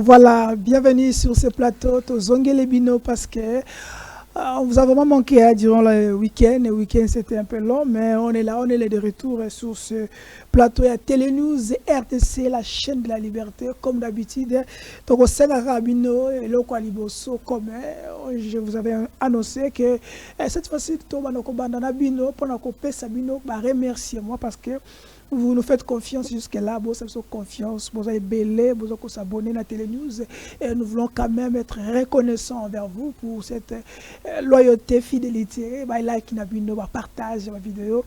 Voilà, bienvenue sur ce plateau, Tozongele Bino, parce que on vous a vraiment manqué durant le week-end. Le week-end c'était un peu long, mais on est là, on est de retour sur ce plateau. Il y a Télénews RTC, la chaîne de la liberté, comme d'habitude. Donc, Bino et Lokwaliboso, comme je vous avais annoncé que cette fois-ci, Bino, remerciez-moi parce que vous nous faites confiance jusque-là, vous avez confiance, vous avez belé, vous avez s'abonner à la Télénews et nous voulons quand même être reconnaissants envers vous pour cette loyauté, fidélité, like, partage ma vidéo,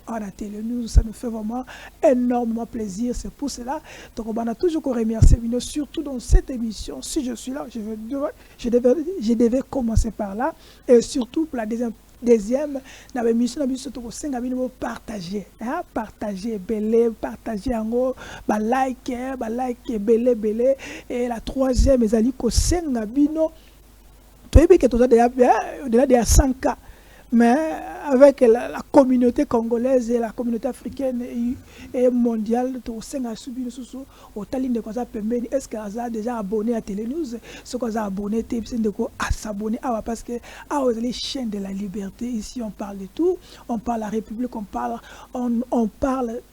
à la Télénews, ça nous fait vraiment énormément plaisir, c'est pour cela. Donc on a toujours remercier, surtout dans cette émission, si je suis là, je devais commencer par là, et surtout pour la deuxième, dans l'émission, nous partager, partager, belé, partager en gros, like, belé, et la troisième, les alliés, bino, tu sais que tu as déjà 100 cas. Mais avec la communauté congolaise et la communauté africaine et mondiale, est-ce qu'on a déjà abonné à Télénews? Ce qu'on a abonné, à s'abonner parce que les chaînes de la liberté, ici on parle de tout, on parle la République, on parle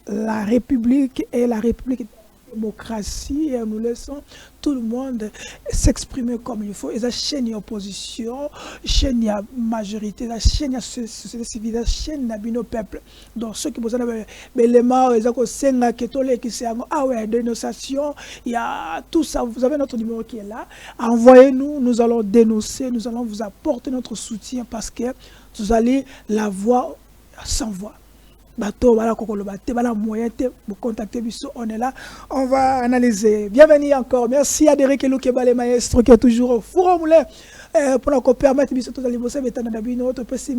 la République et la République démocratie et nous laissons tout le monde s'exprimer comme il faut. Et la chaîne opposition, chaîne y a majorité, la chaîne y a société civile, la chaîne y a nos peuples. Donc ceux qui posent les morts, les accords, dénonciation, il y a tout ça. Vous avez notre numéro qui est là. Envoyez-nous, nous allons dénoncer, nous allons vous apporter notre soutien parce que vous allez la voix sans voix. On est là, on va analyser. Bienvenue encore. Merci à Derek Loukeba, les maestros qui est toujours au four au moulin. Pour nous permettre de bosser avec notre petit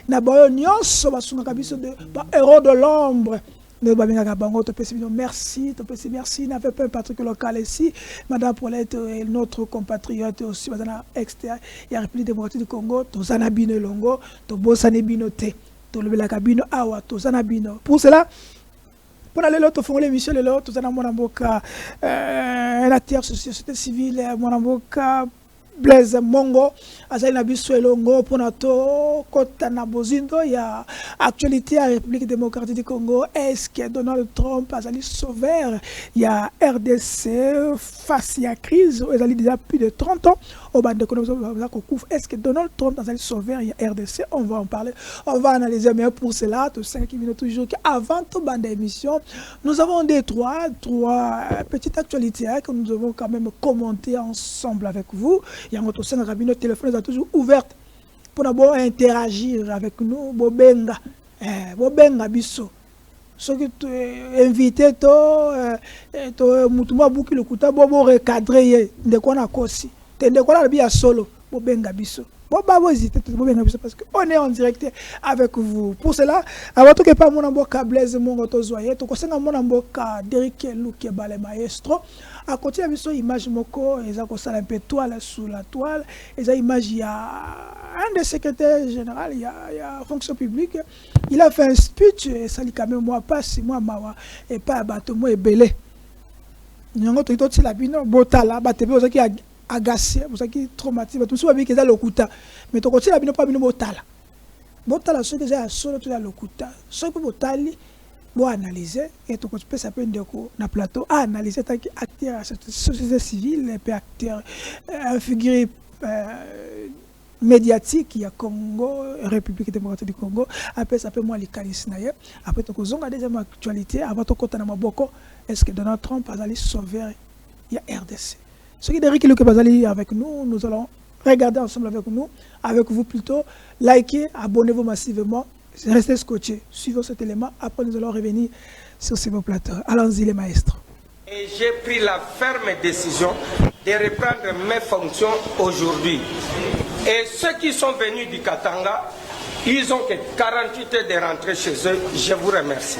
na nyonso basunga biso de héros de l'ombre. Merci, merci. N'avait pas un patrick local ici. Madame Paulette est notre compatriote aussi. Madame extérieur, il y a la République démocratique du Congo. Tozana bino longo, tobosane binote. Pour cela, pour aller l'autre fond l'émission, l'autre, nous avons un acteur société civile, Blaise Mongo, Azali Nabiso Elongo, Ponato, Kotana Bozindo, il y a actualité à la République démocratique du Congo. Est-ce que Donald Trump Azali sauveur? Il y a RDC face à la crise, il y a déjà plus de 30 ans. Est-ce que Donald Trump Azali sauveur? Il y a RDC, on va en parler, on va analyser, mais pour cela, tous 5 minutes toujours qu'avant toute bande d'émission, nous avons trois petites actualités que nous devons quand même commenter ensemble avec vous. Il y a notre téléphone est toujours ouverte pour interagir avec nous. Bobenga biso. Ce que tu invité to mutuma buki le kuta bobo recadrer de quoi na kosi. De quoi na bien solo bobenga biso. Parce qu'on est en direct avec vous. Pour cela, avant tout que pas mon amboka Blaise Mongo tozoye, to kosenga mon amboka Derek Loukeba le maestro. À côté de cette image moko, ils ont un peu toile sous la toile. Ils ont image, il y a un des secrétaires généraux, il y a fonction publique. Il a fait un speech, et ça dit quand même moi pas si moi mawa et pas bateau moi et belé. Nous avons tout aussi la bino botala bateau vous qui agacé, vous qui traumatisé, tout ça avec les lokuta. Mais tout aussi la bino pas bino botala. Botala ce que j'ai à solo tout la lokuta. Ce que botali pour analyser et tout peut s'appeler na plateau à analyser tant qu'acteur à cette société civile et acteur figure médiatique il y a Congo République démocratique du Congo après ça peut moi les karisnaye après tout zonga deuxième actualité avant tout kota na maboko est-ce que Donald Trump a allé sauver il y a RDC ce qui est Derek Loukeba Bazali avec nous nous allons regarder ensemble avec vous plutôt likez abonnez-vous massivement. Restez scotchés, suivons cet élément, après nous allons revenir sur ce beau plateau. Allons-y les maestros. Et j'ai pris la ferme décision de reprendre mes fonctions aujourd'hui. Et ceux qui sont venus du Katanga, ils ont que 48 heures de rentrer chez eux. Je vous remercie.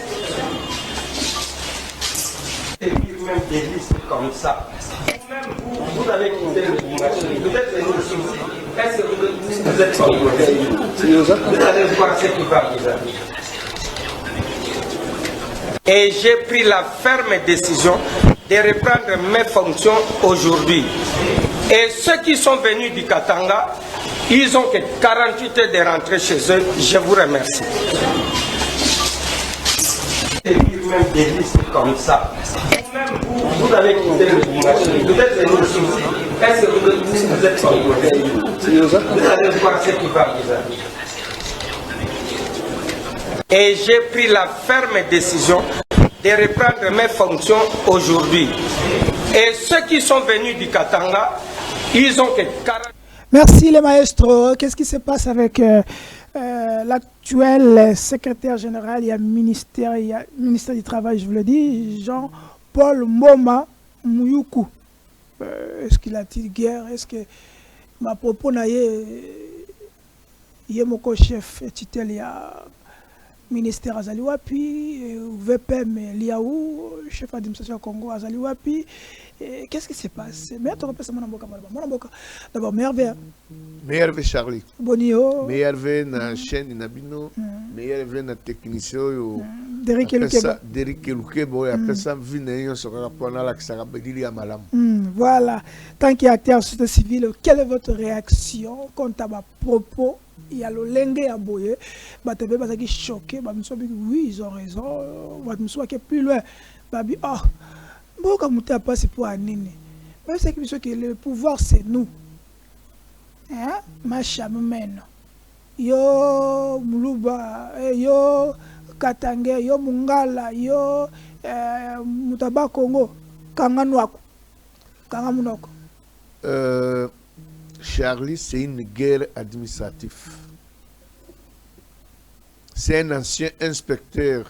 Et puis même des listes comme ça. Vous-même, vous avez quitté le dimanche. Vous êtes venu ici. Est-ce que vous êtes congolais? Vous allez voir ce qui va vous arriver. Et j'ai pris la ferme décision de reprendre mes fonctions aujourd'hui. Et ceux qui sont venus du Katanga, ils ont que 48 heures de rentrer chez eux. Je vous remercie. Et puis même des listes comme ça. Même vous avez quitté le Lubumbashi. Vous êtes venu ici. Est-ce que vous êtes congolais? Vous allez voir ce qui va vous arriver. Et j'ai pris la ferme décision de reprendre mes fonctions aujourd'hui. Et ceux qui sont venus du Katanga, ils ont que 40... Merci les maestros. Qu'est-ce qui se passe avec l'actuel secrétaire général, il y a ministère du Travail, je vous le dis, Jean-Paul Mboma Mouyoukou. Est-ce qu'il a dit guerre? Est-ce que ma propos n'a mon chef titel, il y a ministère Azaliwapi, VPM Liaou, chef d'administration Congo Azaliwapi. Qu'est-ce qui se passe? D'abord, Merveille. Merveille Charlie. Bonio. Merveille na chaîne Nabino. Merveille na technicien. Derrick Elukebo. Derrick Elukebo. Après ça, vine sera pendant la Sarabedili à Malam. Voilà. Tant qu'il y a acteur société civile, quelle est votre réaction quant à ma propos? Il y a le lengue à boyer. Batebe basaki choqué. Oui, ils ont raison. Batmuso qui est plus loin. Babi, oh. Bon, comme tu as passé pour Anine. C'est que le pouvoir, c'est nous. Hein? Machameno. Yo Muluba, yo Katanga, yo Mungala, yo Mutaba Congo, Kanganwako, Kangamunoko. Charlie, c'est une guerre administrative. C'est un ancien inspecteur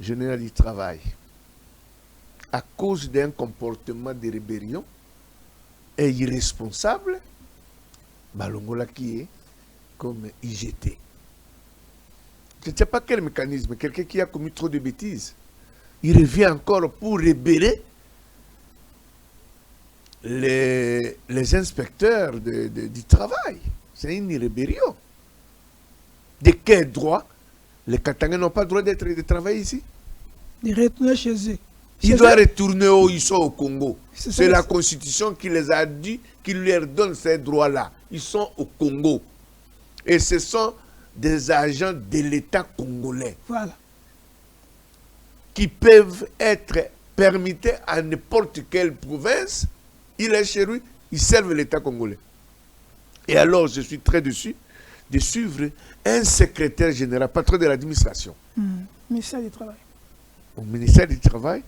général du travail. À cause d'un comportement de rébellion et irresponsable, Balongola qui est comme IGT. Je ne sais pas quel mécanisme, quelqu'un qui a commis trop de bêtises, il revient encore pour rébeller les inspecteurs du travail. C'est une rébellion. De quel droit? Les Katangais n'ont pas le droit de travailler ici? De retourner chez eux. Ils doivent retourner où ils sont au Congo. C'est la Constitution qui les a dit, qui leur donne ces droits-là. Ils sont au Congo. Et ce sont des agents de l'État congolais. Voilà. Qui peuvent être permis à n'importe quelle province. Il est chez lui, ils servent l'État congolais. Et alors, je suis très déçu de suivre un secrétaire général, patron de l'administration. Ministère du Travail. Au ministère du Travail,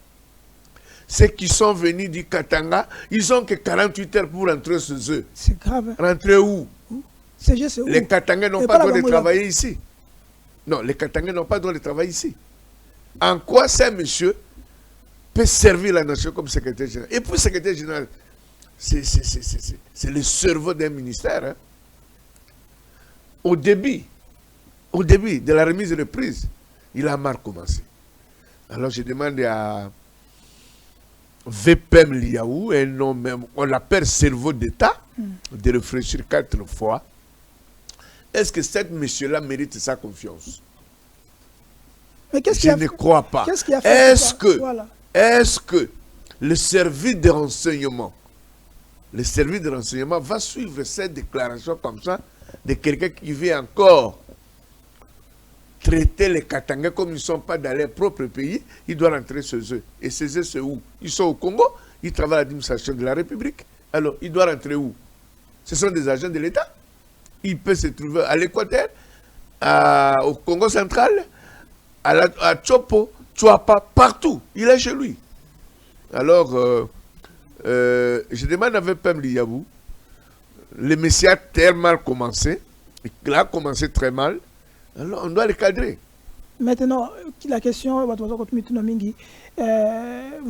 ceux qui sont venus du Katanga, ils n'ont que 48 heures pour rentrer chez eux. C'est grave. Rentrer où? C'est où? Les Katangais n'ont pas le droit de travailler ici. Non, les Katangais n'ont pas le droit de travailler ici. En quoi ce monsieur peut servir la nation comme secrétaire général? Et pour secrétaire général, c'est le cerveau d'un ministère. Hein? Au début de la remise de prise, il a mal commencé. Alors je demande à VPM Liaou, un nom même, on l'appelle cerveau d'État, de réfléchir 4 fois. Est-ce que cet monsieur-là mérite sa confiance? Mais je ne crois pas. Est-ce que le service de renseignement va suivre cette déclaration comme ça de quelqu'un qui veut encore traiter les Katangais comme ils ne sont pas dans leur propre pays? Ils doivent rentrer chez eux. Et chez eux, c'est où? Ils sont au Congo, ils travaillent à l'administration de la République. Alors, ils doivent rentrer où? Ce sont des agents de l'État. Ils peuvent se trouver à l'Équateur, au Congo central, à Tchopo, Tchouapa, partout. Il est chez lui. Alors, je demande à VPM Liaou, le monsieur a tellement commencé, il a commencé très mal, alors on doit le cadrer. Maintenant, la question, vous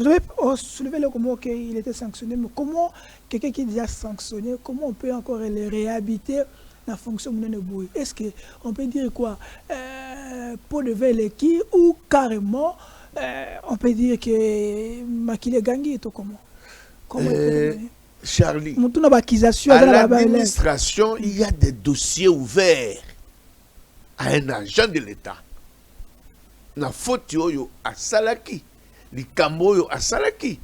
avez soulevé le comment il était sanctionné, mais comment quelqu'un qui est déjà sanctionné, comment on peut encore le réhabiliter la fonction de Boui? Est-ce qu'on peut dire quoi? Pour lever qui ou carrément, on peut dire que Makile Gangi est comment? Charlie, à l'administration, il y a des dossiers ouverts à un agent de l'État. Na faute yoyo à Salaki. likambo oyo asalaki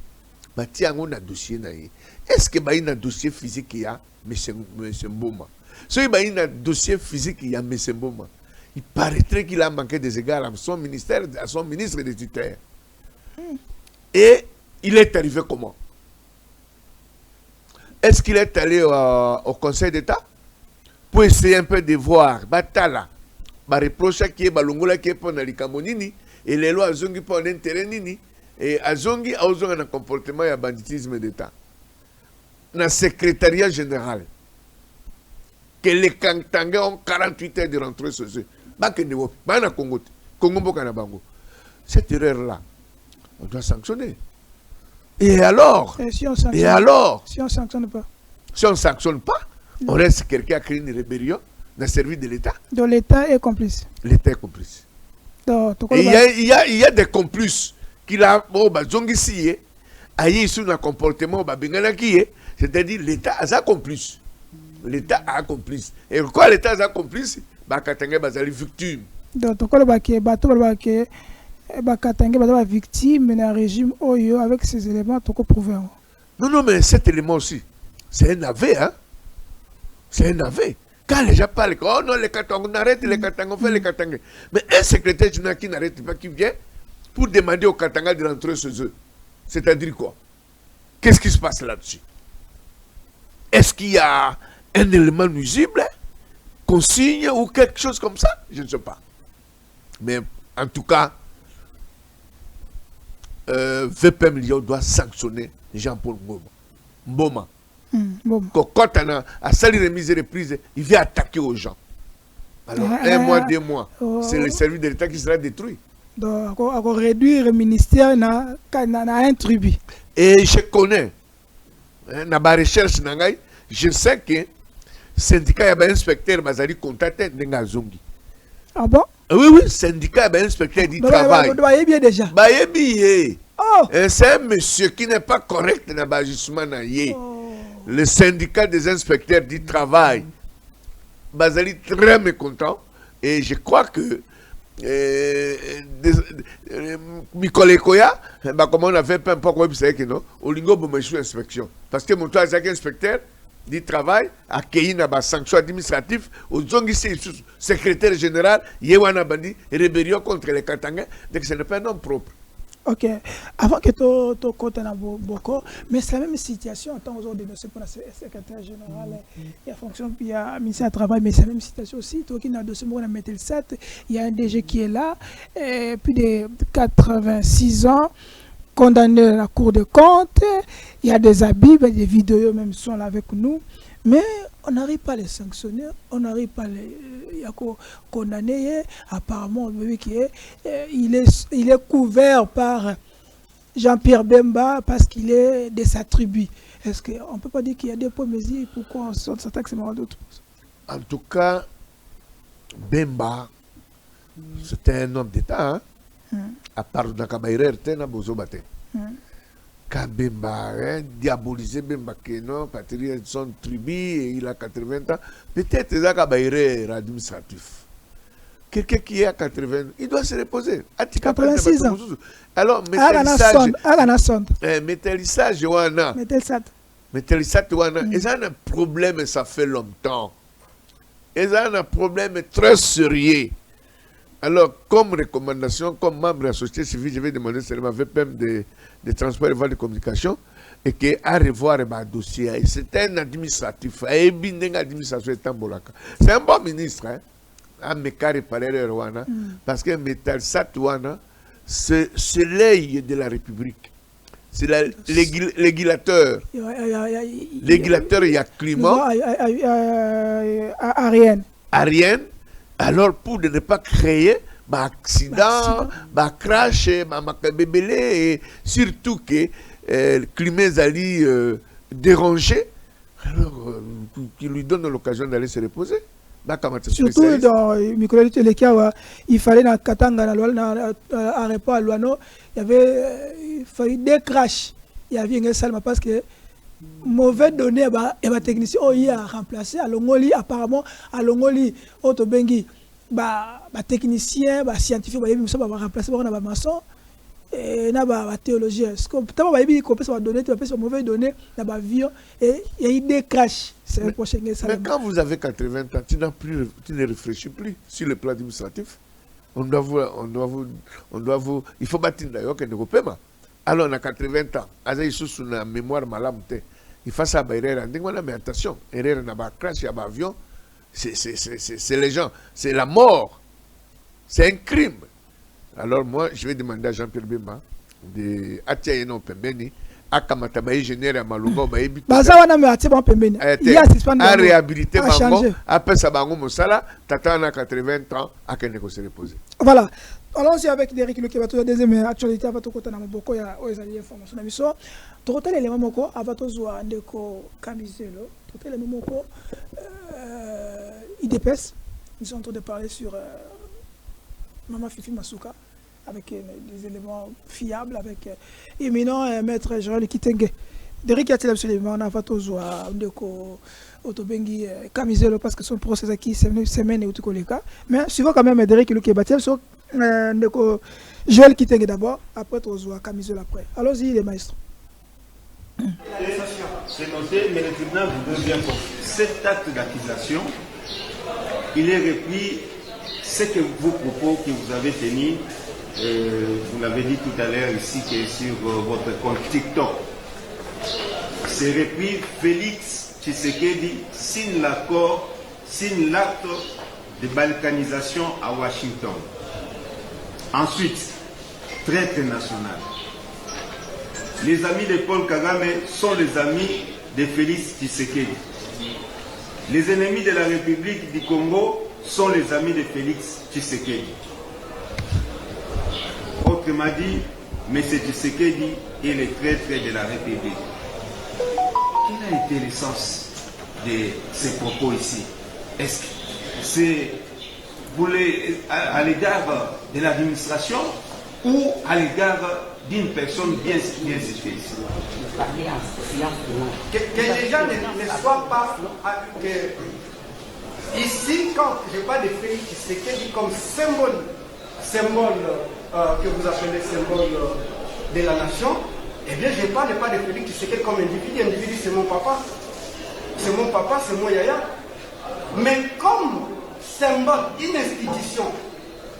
batia yango na dossier na ye. Est-ce que bayi na dossier physique ya monsieur Mboma? Soki bayi na dossier physique ya monsieur Mboma, il paraîtrait qu'il a manqué des égards à son ministère, à son ministre des tuteurs. Et il est arrivé comment? Est-ce qu'il est allé au Conseil d'État pour essayer un peu de voir Batala, reproche qui est Balongola qui est pour Nalikambo Nini, et les lois Azongi pour un intérêt Nini, et Azongi a osé un comportement et un banditisme d'État. Dans le secrétariat général, que les Kantangais ont 48 heures de rentrer sur eux. Cette erreur-là, on doit sanctionner. Et alors, si on ne sanctionne pas, on reste quelqu'un a créé une rébellion dans le service de l'État. Donc l'État est complice. L'État est complice. Donc, et il y a des complices qui a un comportement, c'est-à-dire l'État a un complice. L'État a un complice. Et quoi l'État a un complice? Victime. Donc, victime d'un régime Oyo avec ces éléments prouver. Non, mais cet élément aussi, c'est un aveu, hein? C'est un aveu. Quand les gens parlent, oh non, les Katangos, on arrête les Katangos, on fait les Katangos. Mais un secrétaire général qui n'arrête pas, qui vient pour demander aux Katangos de rentrer chez eux. C'est-à-dire quoi? Qu'est-ce qui se passe là-dessus? Est-ce qu'il y a un élément nuisible, consigne ou quelque chose comme ça? Je ne sais pas. Mais en tout cas, VPM doit sanctionner Jean-Paul Mboma. Quand on a sali remise reprise, il vient attaquer aux gens. Alors, 1 mois, 2 mois, c'est le service de l'État qui sera détruit. Donc, on va réduire le ministère à un tribu. Et je connais, dans ma recherche, je sais que le syndicat et l'inspecteur Bazali contacté Ngazongi. Ah bon? Oui, le syndicat et l'inspecteur du travail. Bien déjà. C'est un monsieur qui n'est pas correct dans l'agissement. Le syndicat des inspecteurs du travail, Bazali très mécontent, et je crois que Mikole Koya, comme on a fait peu importe quoi, c'est non, au lingo bomachou inspection, parce que mon toit inspecteur du travail a accueilli une sanction administrative au zongi secrétaire général Yewana Bandi rébellion contre les Katangais, donc ce n'est pas un homme propre. Ok. Avant que tu comptes beaucoup, mais c'est la même situation en tant que dénoncé pour le secrétaire général et la fonction, puis il y a un ministère du Travail, mais c'est la même situation aussi. Toi qui as un dossier, on a mis le 7, il y a un DG qui est là, et plus de 86 ans, condamné à la Cour des comptes, il y a des habits, des vidéos même sont là avec nous, mais on n'arrive pas à les sanctionner, on n'arrive pas à les condamner. Apparemment, il est couvert par Jean-Pierre Bemba parce qu'il est de sa tribu. Est-ce qu'on ne peut pas dire qu'il y a des points mesures pourquoi on s'attaque ces moments d'autres? En tout cas, Bemba, c'était un homme d'État. À part Nakabaïrer, c'était un bozobate. Quand Bemba diabolisé Bemba Keno, patrie de son tribu, et il a 80 ans, peut-être qu'il a un administratif. Quelqu'un qui est à 80 ans, il doit se reposer. À 86 ans. Alors, métallissage, ils ont un problème, ça fait longtemps. Ils ont un problème très sérieux. Alors, comme recommandation, comme membre de la société civile, je vais demander seulement VPM de transport et de communication et qu'à revoir le dossier. C'est un administratif. C'est un bon ministre. Parce que Metal Satouana, c'est l'œil de la République. C'est l'égulateur. L'égulateur, il y a climat. Ariane. Alors, pour ne pas créer accident, crash, et surtout que le climat est dérangé, alors qui lui donne l'occasion d'aller se reposer. Surtout dans Mikolo Teleka, il fallait dans Katanga, à Repo à Luano, il fallait des crashs. Il y avait une salle parce que mauvais données et ma technicien il a remplacé à Longoli apparemment à Longoli Otobengi technicien scientifique il a remplacé par un maçon na ba théologien parce que tant ba yebi ko pesa ba donner tu pesa mauvais donner na ba avion et il y a eu des crashs c'est un prochain ça. Mais quand vous avez 80 ans, tu ne réfléchis plus sur le plan administratif. On doit vous, il faut bâtir d'ailleurs que nous paiement. Alors on a 80 ans, azaï sous une mémoire malamte. Il faut ça erreur, mais attention, erreur na ba crash ya ba avion, c'est les gens, c'est la mort. C'est un crime. Alors moi, je vais demander à Jean-Pierre Bemba de Atiaïno Pembeni, à Kamatabaï Génère à Malouba, Bazawana me Atiaïno Pembeni. Il y a à réhabiliter Bango, après ça, Bango Moussala, Tata a 80 ans, à quel négocier reposer. Voilà. Allons-y avec Derek Lukebato, la deuxième actualité, à votre côté, beaucoup, il y a des informations. Tout le élément, moko, à votre zoa, ndeko, Kamizelo, tout l'élément, moko, IDPS, nous sommes en train de parler sur Maman Fifi Masuka, avec des éléments fiables, avec éminent maître Joël Kitenge. Derek a-t-il absolument, on a fait aux oies, ndeko, Otobengi, Kamizelo, parce que son procès qui semaine et tout le cas. Mais suivant quand même Derek Lukebato, sur ndeko Joël Kitenge d'abord, après aux oies, Kamizelo après. Allons-y, les maestros. C'est noté, mais le tribunal voudrait bien comprendre. Cet acte d'accusation, il est repris. Ce que vos propos que vous avez tenus, vous l'avez dit tout à l'heure ici, que sur votre compte TikTok, c'est repris Félix Tshisekedi signe l'accord, signe l'acte de balkanisation à Washington. Ensuite, traite nationale. Les amis de Paul Kagame sont les amis de Félix Tshisekedi. Les ennemis de la République du Congo sont les amis de Félix Tshisekedi. Autrement dit, M. Tshisekedi est le traître de la République. Quel a été le sens de ces propos ici? Est-ce que c'est à l'égard de l'administration ou à l'égard d'une personne bien située? Que les gens ne soient pas... Ici, quand je parle de Félix Tshisekedi comme symbole que vous appelez symbole de la nation, eh bien, je ne parle pas de Félix Tshisekedi comme individu. Individu, c'est mon papa. C'est mon papa, c'est mon yaya. Mais comme symbole, une institution,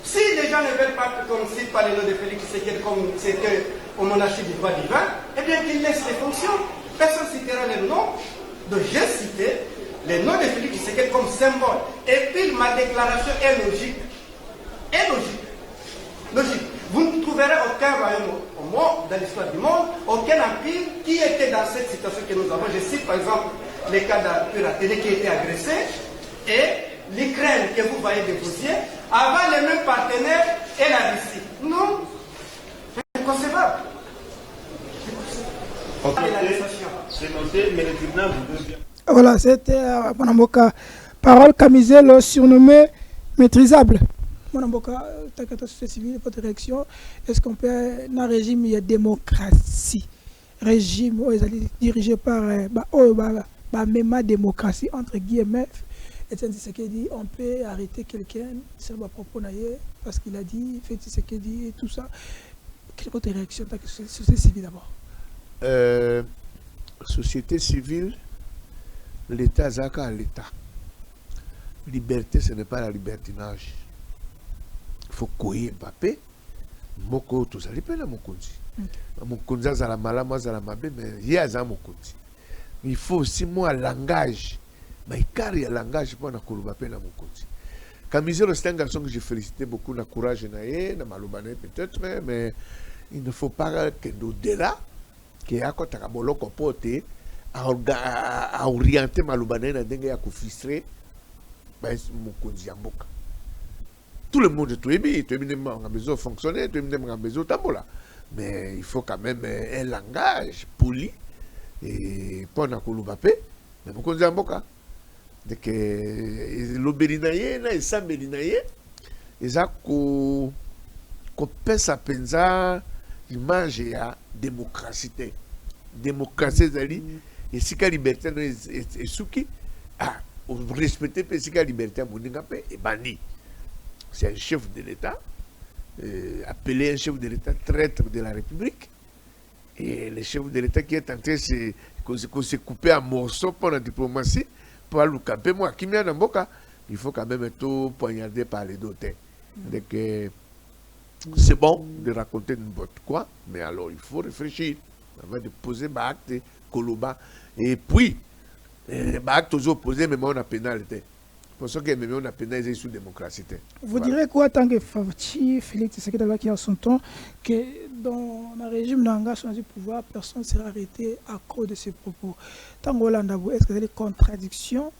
si les gens ne veulent pas qu'on cite pas le nom de Félix Tshisekedi comme c'était au monarchie du droit divin, eh bien, qu'ils laissent les fonctions. Personne ne citera le nom. Donc, j'ai cité le nom de Félix Tshisekedi comme symbole. Et puis ma déclaration est logique. Logique. Vous ne trouverez aucun royaume au monde, dans l'histoire du monde, aucun empire qui était dans cette situation que nous avons. Je cite par exemple le cas d'Arthur Athénée qui a été agressé et l'Ukraine que vous voyez de Boussier avant les mêmes partenaires et la Russie. Non, c'est inconcevable. C'est noté, mais le tribunal vous bien. Voilà, c'était Mwanamboka, parole Kamizelo surnommé maîtrisable. Mwanamboka, ta société civile, votre réaction, est-ce qu'on peut, dans un régime, il y a démocratie, régime dirigé par même démocratie, entre guillemets, et c'est ce qu'il dit, on peut arrêter quelqu'un, c'est ma propos parce qu'il a dit, fait ce qu'il dit et tout ça. Quelle est votre réaction, ta société civile d'abord? Société civile, l'État zaka à l'État. Liberté, ce n'est pas la libertinage. Il faut couiller Mbappé. Moko, tout ça, il peut la mokonzi. Mokonzi a la malama, a la mabe, mais il y a un mokonzi. Il faut aussi, moi, langage. Mais il y a langage pour la Mbappé la mokonzi. Kamizelo, c'est un garçon que j'ai félicité beaucoup, na courage, na malobane peut-être, mais il ne faut pas que d'au-delà, qu'il y a quand on a bolo comporté, à orienter malobane na dengue à frustrer, ben mokonzi yamboka. Tout le monde est tout émis, on a besoin de fonctionner, on a besoin de tambola. Mais il faut quand même un langage poli et pas na Mbappé, mais mokonzi yamboka. Donc, l'obérinaye, et ça, bérinaye, et ça, qu'on pèse à penser l'image et la démocratie. Démocratie, et si la liberté est souki, respecter si la liberté est banni. C'est un chef de l'État, appeler un chef de l'État traître de la République. Et le chef de l'État qui est en train de se couper en morceaux pour la diplomatie, pour le camper, moi, qui m'y a il faut quand même être poignardé par les dotins. Donc, c'est bon de raconter n'importe quoi, mais alors il faut réfléchir avant de poser l'acte, Koloba. Et puis, l'acte aux opposés, mais on a pénalité. Pour ça que même on a pénalisé sous démocratie. Vous direz quoi, tant que Fachi, Félix Tshisekedi qui a son temps, que dans le régime d'engagement du pouvoir, personne ne sera arrêté à cause de ses propos. Tant que est-ce que c'est des contradictions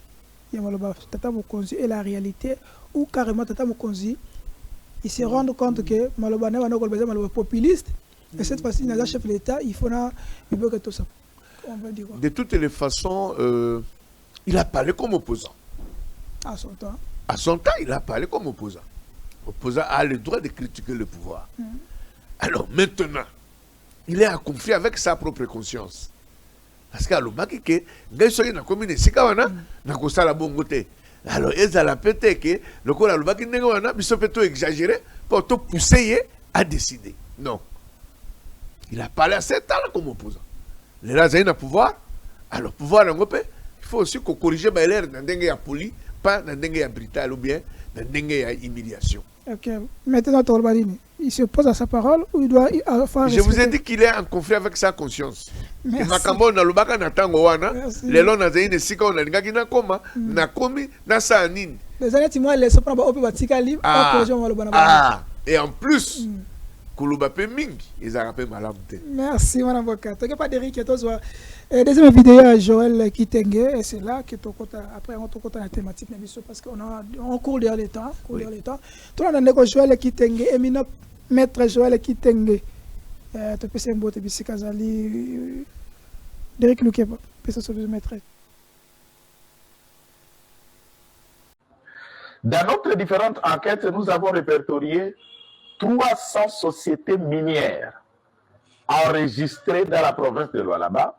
Tata Mokonzi et la réalité, ou carrément Tata Mokonzi, ils se rendent compte que Maloba est populiste, et cette fois-ci, il n'a pas chef de l'État, il faut que tout ça. On va dire quoi? De toutes les façons, il a parlé comme opposant. À son temps. À son temps, il a parlé comme opposant. L'opposant a le droit de critiquer le pouvoir. Alors maintenant, il est en conflit avec sa propre conscience. Parce que alors, na commune sikawana na kosala bongote. Alors, ils ont la pété que le corps alobaki nengawana biso peut exagérer pour te pousser à décider. Non. Il a parlé à cet temps comme opposant. Les là, ils ont pouvoir. Alors, pouvoir il faut aussi qu'on corrige l'air dans dengue poli, pas dans dengue brutal ou bien dans dengue humiliation. Ok. Maintenant, Tolbalini, il se pose à sa parole ou il doit faire. Je vous ai dit qu'il est en conflit avec sa conscience. Merci. Makambo na lubaka na tango wana, lelo na zaine sika on alingaki na koma, na komi na sa nini. Les années tu moi les sopra ba opi batika libre, et en plus Kuluba pe mingi, ils a rappelé malamte. Merci mon avocat. Tu pas d'Eric et toi deuxième vidéo à Joël Kitenge et c'est là que après on te compte la thématique parce qu'on a on court derrière le temps, Tout le monde Joël Kitenge éminent maître Joël Kitenge. Tu peux c'est un beau te Kazali Derek Lukeba, peut se maître. Dans notre différentes enquêtes, nous avons répertorié 300 sociétés minières enregistrées dans la province de Lualaba.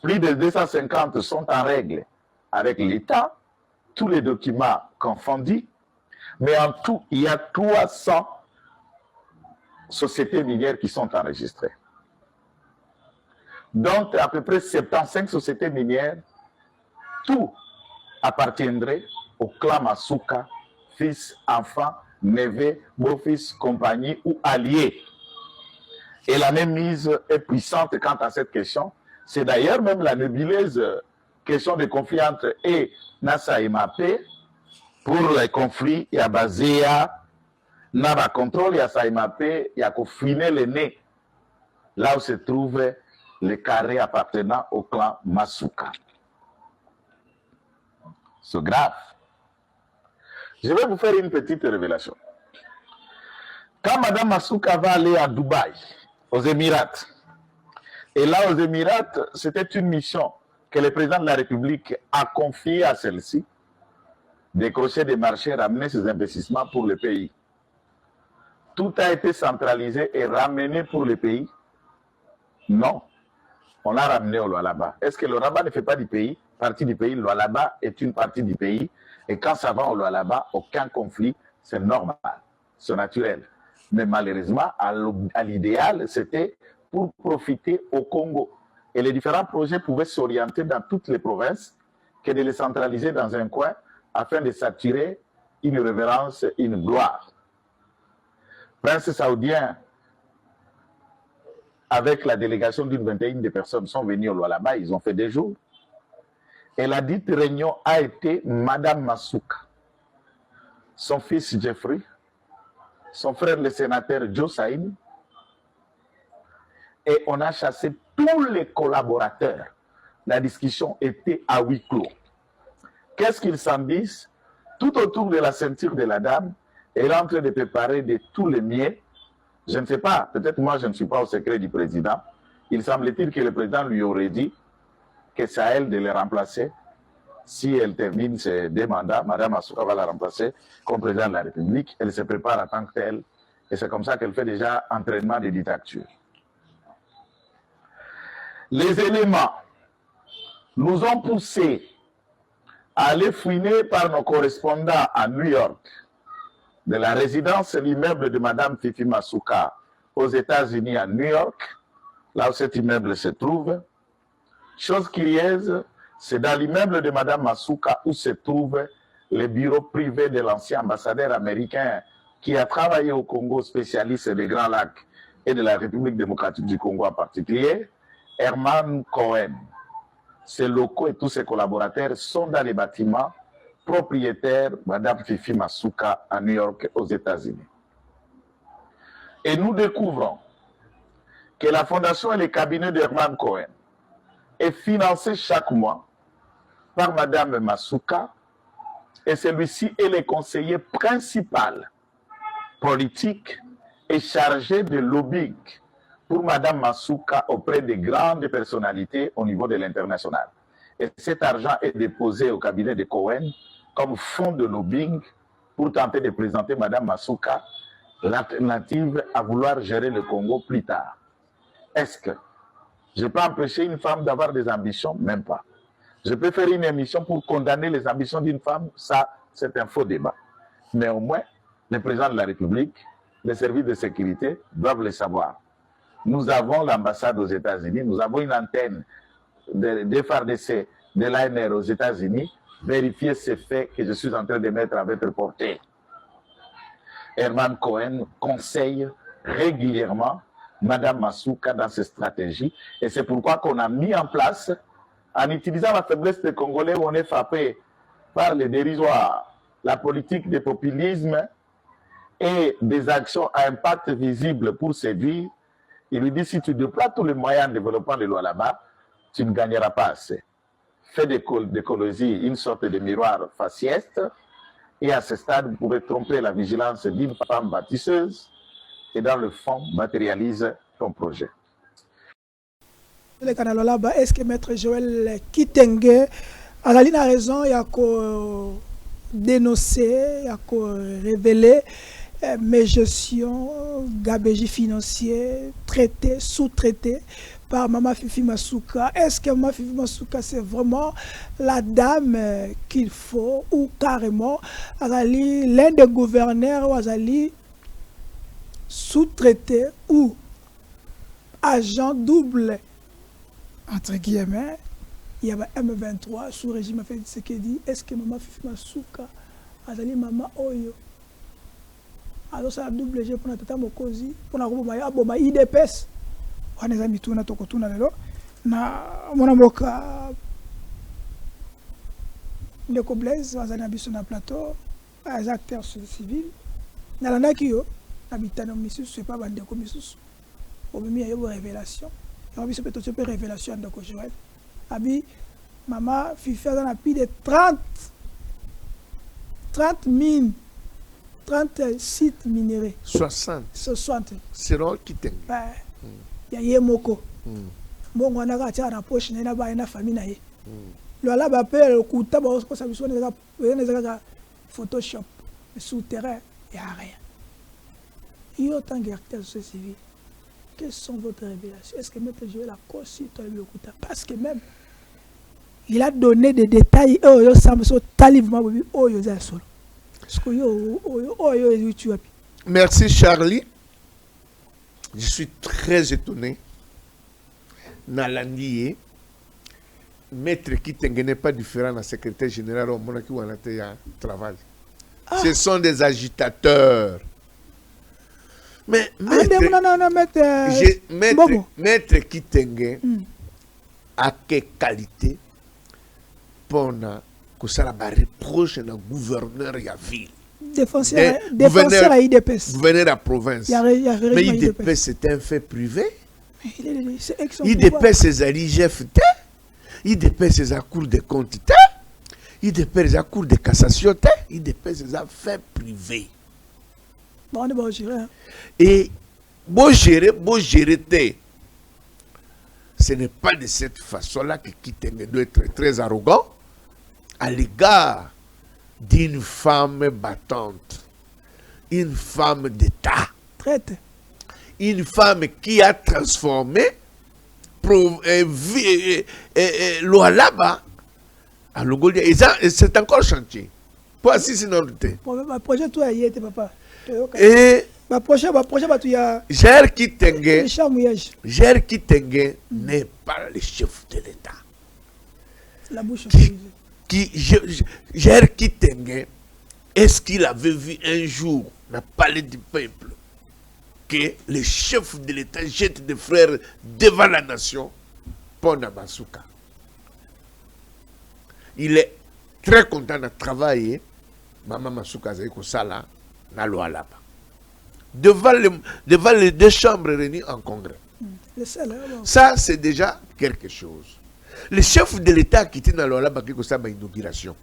Plus de 250 sont en règle avec l'État, tous les documents confondus, mais en tout, il y a 300 sociétés minières qui sont enregistrées. Donc, à peu près 75 sociétés minières, tout appartiendrait au clan Masuka, fils, enfant, neveu, beau-fils, compagnie ou allié. Et la même mise est puissante quant à cette question. C'est d'ailleurs même la nébuleuse question de conflit entre Nasa et Mapé. Pour les conflits, il y a basé à Naba contrôle, il y a Saïmapé, il y a Kofine le nez. Là où se trouve le carré appartenant au clan Masuka. C'est grave. Je vais vous faire une petite révélation. Quand Mme Masuka va aller à Dubaï, aux Émirats, et là aux Émirats, c'était une mission que le président de la République a confiée à celle-ci, décrocher des marchés, ramener ses investissements pour le pays. Tout a été centralisé et ramené pour le pays? Non. On l'a ramené au Lualaba. Est-ce que le Lualaba ne fait pas partie du pays? Le Lualaba est une partie du pays. Et quand ça va au Lualaba, aucun conflit, c'est normal, c'est naturel. Mais malheureusement, à l'idéal, c'était pour profiter au Congo. Et les différents projets pouvaient s'orienter dans toutes les provinces que de les centraliser dans un coin afin de s'attirer une révérence, une gloire. Prince saoudien, avec la délégation d'une vingtaine de personnes, sont venus au Lualaba, ils ont fait des jours. Et la dite réunion a été Madame Masuka, son fils Jeffrey, son frère le sénateur Joe Saïn, et on a chassé tous les collaborateurs. La discussion était à huis clos. Qu'est-ce qu'ils s'en disent? Tout autour de la ceinture de la dame, elle est en train de préparer de tous les miens. Je ne sais pas, peut-être moi je ne suis pas au secret du président. Il semble-t-il que le président lui aurait dit que c'est à elle de le remplacer. Si elle termine ses deux mandats, Mme Masuka va la remplacer comme président de la République. Elle se prépare en tant que telle. Et c'est comme ça qu'elle fait déjà entraînement de dictature. Les éléments nous ont poussés à aller fouiner par nos correspondants à New York de la résidence, l'immeuble de Mme Fifi Masuka aux États-Unis à New York, là où cet immeuble se trouve. Chose curieuse, c'est dans l'immeuble de Mme Masuka où se trouve le bureau privé de l'ancien ambassadeur américain qui a travaillé au Congo, spécialiste des Grands Lacs et de la République démocratique du Congo en particulier, Herman Cohen. Ses locaux et tous ses collaborateurs sont dans les bâtiments propriétaires Mme Fifi Masuka à New York aux États-Unis. Et nous découvrons que la fondation et le cabinet de Herman Cohen est financé chaque mois par Mme Masuka et celui-ci est le conseiller principal politique et chargé de lobbying pour Mme Masuka auprès de grandes personnalités au niveau de l'international. Et cet argent est déposé au cabinet de Cohen comme fonds de lobbying pour tenter de présenter Mme Masuka l'alternative à vouloir gérer le Congo plus tard. Est-ce que je peux empêcher une femme d'avoir des ambitions? Même pas. Je peux faire une émission pour condamner les ambitions d'une femme? Ça, c'est un faux débat. Mais au moins, le président de la République, les services de sécurité doivent le savoir. Nous avons l'ambassade aux États-Unis, nous avons une antenne de FARDC, de l'ANR aux États-Unis. Vérifiez ces faits que je suis en train de mettre à votre portée. Herman Cohen conseille régulièrement Mme Masuka dans ses stratégies. Et c'est pourquoi qu'on a mis en place, en utilisant la faiblesse des Congolais où on est frappé par le dérisoire, la politique de populisme et des actions à impact visible pour séduire. Il lui dit, si tu déploies tous les moyens de développement de loi là-bas, tu ne gagneras pas assez. Fais d'écologie une sorte de miroir faciès. Et à ce stade, vous pouvez tromper la vigilance d'une femme bâtisseuse et dans le fond, matérialise ton projet. Est-ce que Maître Joël Kitenge a raison, il y a qu'à dénoncer, il y a qu'à révéler mes gestions, gabégie financier, traité, sous-traité par Maman Fifi Masuka. Est-ce que Maman Fifi Masuka, c'est vraiment la dame qu'il faut ou carrément l'un des gouverneurs ou sous-traité ou agent double, entre guillemets, il y a M23 sous régime fait ce qu'il dit. Est-ce que Maman Fifi Masuka azali Maman Oyo? Alors ça double G pour notre mokozi pour na boma IDPS. On est amis tout na toko tout na lelo na mona mboka ndeko Blaise azali na biso na plateau les acteurs civils na landa kiyo habitano misusu c'est pas bandeko misusu au même il y a une révélation on biso peut-être une révélation ndeko Joël abi Maman Fifi a na plus de 30 mines 30 sites minéraux. 60. Seront Kitenge. Il y a Moko. Bon, on a gâté à la poche, il y a une famille. Le là, le coup de tabac, ça me sonne des Photoshop. Souterrain, il n'y a rien. Il y a autant d'acteurs civils. Quelles sont vos révélations? Est-ce que Maître Joël a conçu le coup de parce que même, il a donné des détails. Merci Charlie. Je suis très étonné. Nalandi, Maître Kitenge n'est pas différent d'un secrétaire général au Monaki où on a travail. Ce sont des agitateurs. Mais Maître Kitenge a quelle qualité pour que ça la reproche na gouverneur ya ville. Défenseur à IDPS. Gouverneur à province. Mais IDPS c'est un fait privé. IDPS c'est à l'IGF. IDPS c'est à Cour des comptes. IDPS c'est à Cour de cassation. IDPS c'est à fait privé. Bon, on est bon gérer. Et bon gérer. Ce n'est pas de cette façon-là que Kitenge doit être très arrogant à l'égard d'une femme battante, une femme d'État, une femme qui a transformé Lualaba à Longolia. Et c'est encore chantier. Pour assister dans le thé. Le projet, toi, y était, papa. Et prochain tu y a Jair Kitenge, n'est pas le chef de l'État. La bouche. Jair Kitenge, est-ce qu'il avait vu un jour, dans le palais du peuple, que le chef de l'État jette des frères devant la nation pour Namasuka? Il est très content de travailler. Maman Masuka Zaiko Sala, na Loalaba. Devant les deux chambres réunies en congrès. Ça, c'est déjà quelque chose. Le chef de l'État a quitté dans Loalaba qui a une inauguration.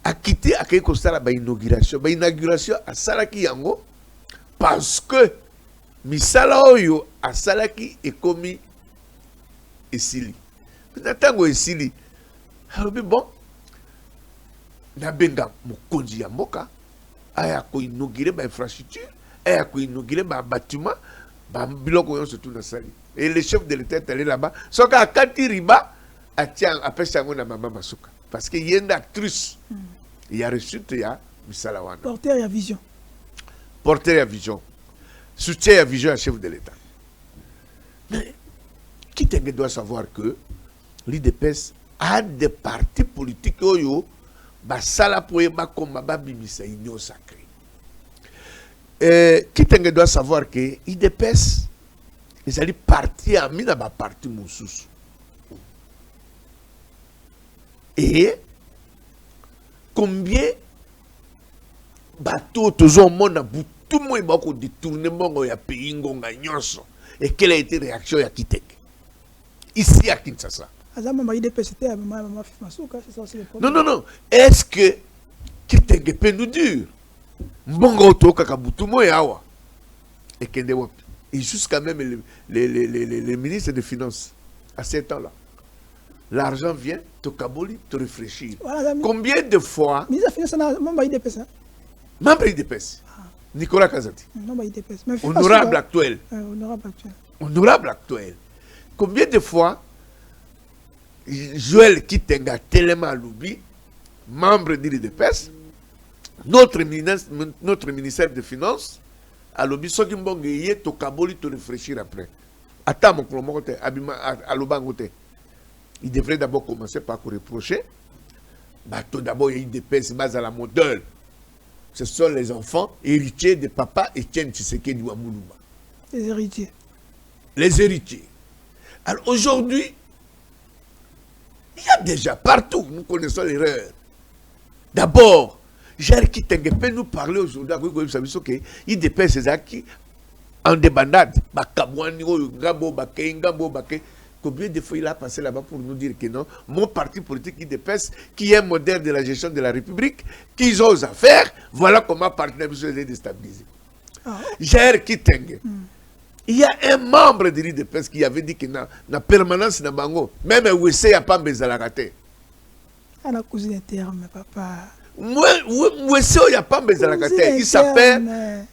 A quitté à quelque chose une inauguration. Une inauguration à Salaki Yango parce que Misala Oyo à Salaki est commis Esili. Natango Esili. Bon. Nabenga Mokonzi ya mboka aya ko inaugurer ba infrastructure aya ko inaugurer ba bâtiment ba biloko yon surtout na sali et le chef de l'État est allé là-bas soka akati riba atien apesa ngo na Mama Masuka parce que yenda actrice il y a reçu ya misala wana porteur ya vision soutien ya vision à chef de l'État. Mais qui doit savoir que l'IDPS a des partis politiques oyo basala pour combat babimisa union sacrée. Kitenge doit savoir que IDPS ils allaient partir à mina ba parti mususu. Et combien bateau toujours mona butu mo ba ko détourner mongo ya pays ngonga nyonso et quelle a été réaction ya Kitenge ici à Kinshasa? Non. Est-ce que Kitenge peut nous dire Mbongo toka kabutumo yawa et kende wapi? Et jusqu'à même les ministres des Finances à ces temps-là. L'argent vient, Tokaboli, te réfléchir. Combien de fois membre IDPS Nicolas Kazati. Honorable actuel. Combien de fois Joël Kitenge tellement Loubi, membre de l'IDPS, notre ministère des Finances, à Loubi, ce qui m'a Tokaboli te réfléchir après. Attends, mon colomote, à Lobangote. Il devrait d'abord commencer par reprocher. Tout d'abord, il y a l'IDPS, mais à la modèle. Ce sont les enfants héritiers de papa Etienne Tshisekedi Wamoulouma. Les héritiers. Alors aujourd'hui, il y a déjà partout, nous connaissons l'erreur. D'abord, Jair Kitenge peut nous parler aujourd'hui, il dépasse ses acquis en débandade. Combien de fois il a passé là-bas pour nous dire que non, mon parti politique IDPS, qui est un modèle de la gestion de la République, qu'ils osent faire, voilà comment partenaire est déstabilisé. Jair Kitenge. Il y a un membre de l'IDPS qui avait dit que la permanence na bango, même Wesse a pas besoin de la rater. À la cousine interne, papa. Wesse a pas besoin de la rater. Il s'appelle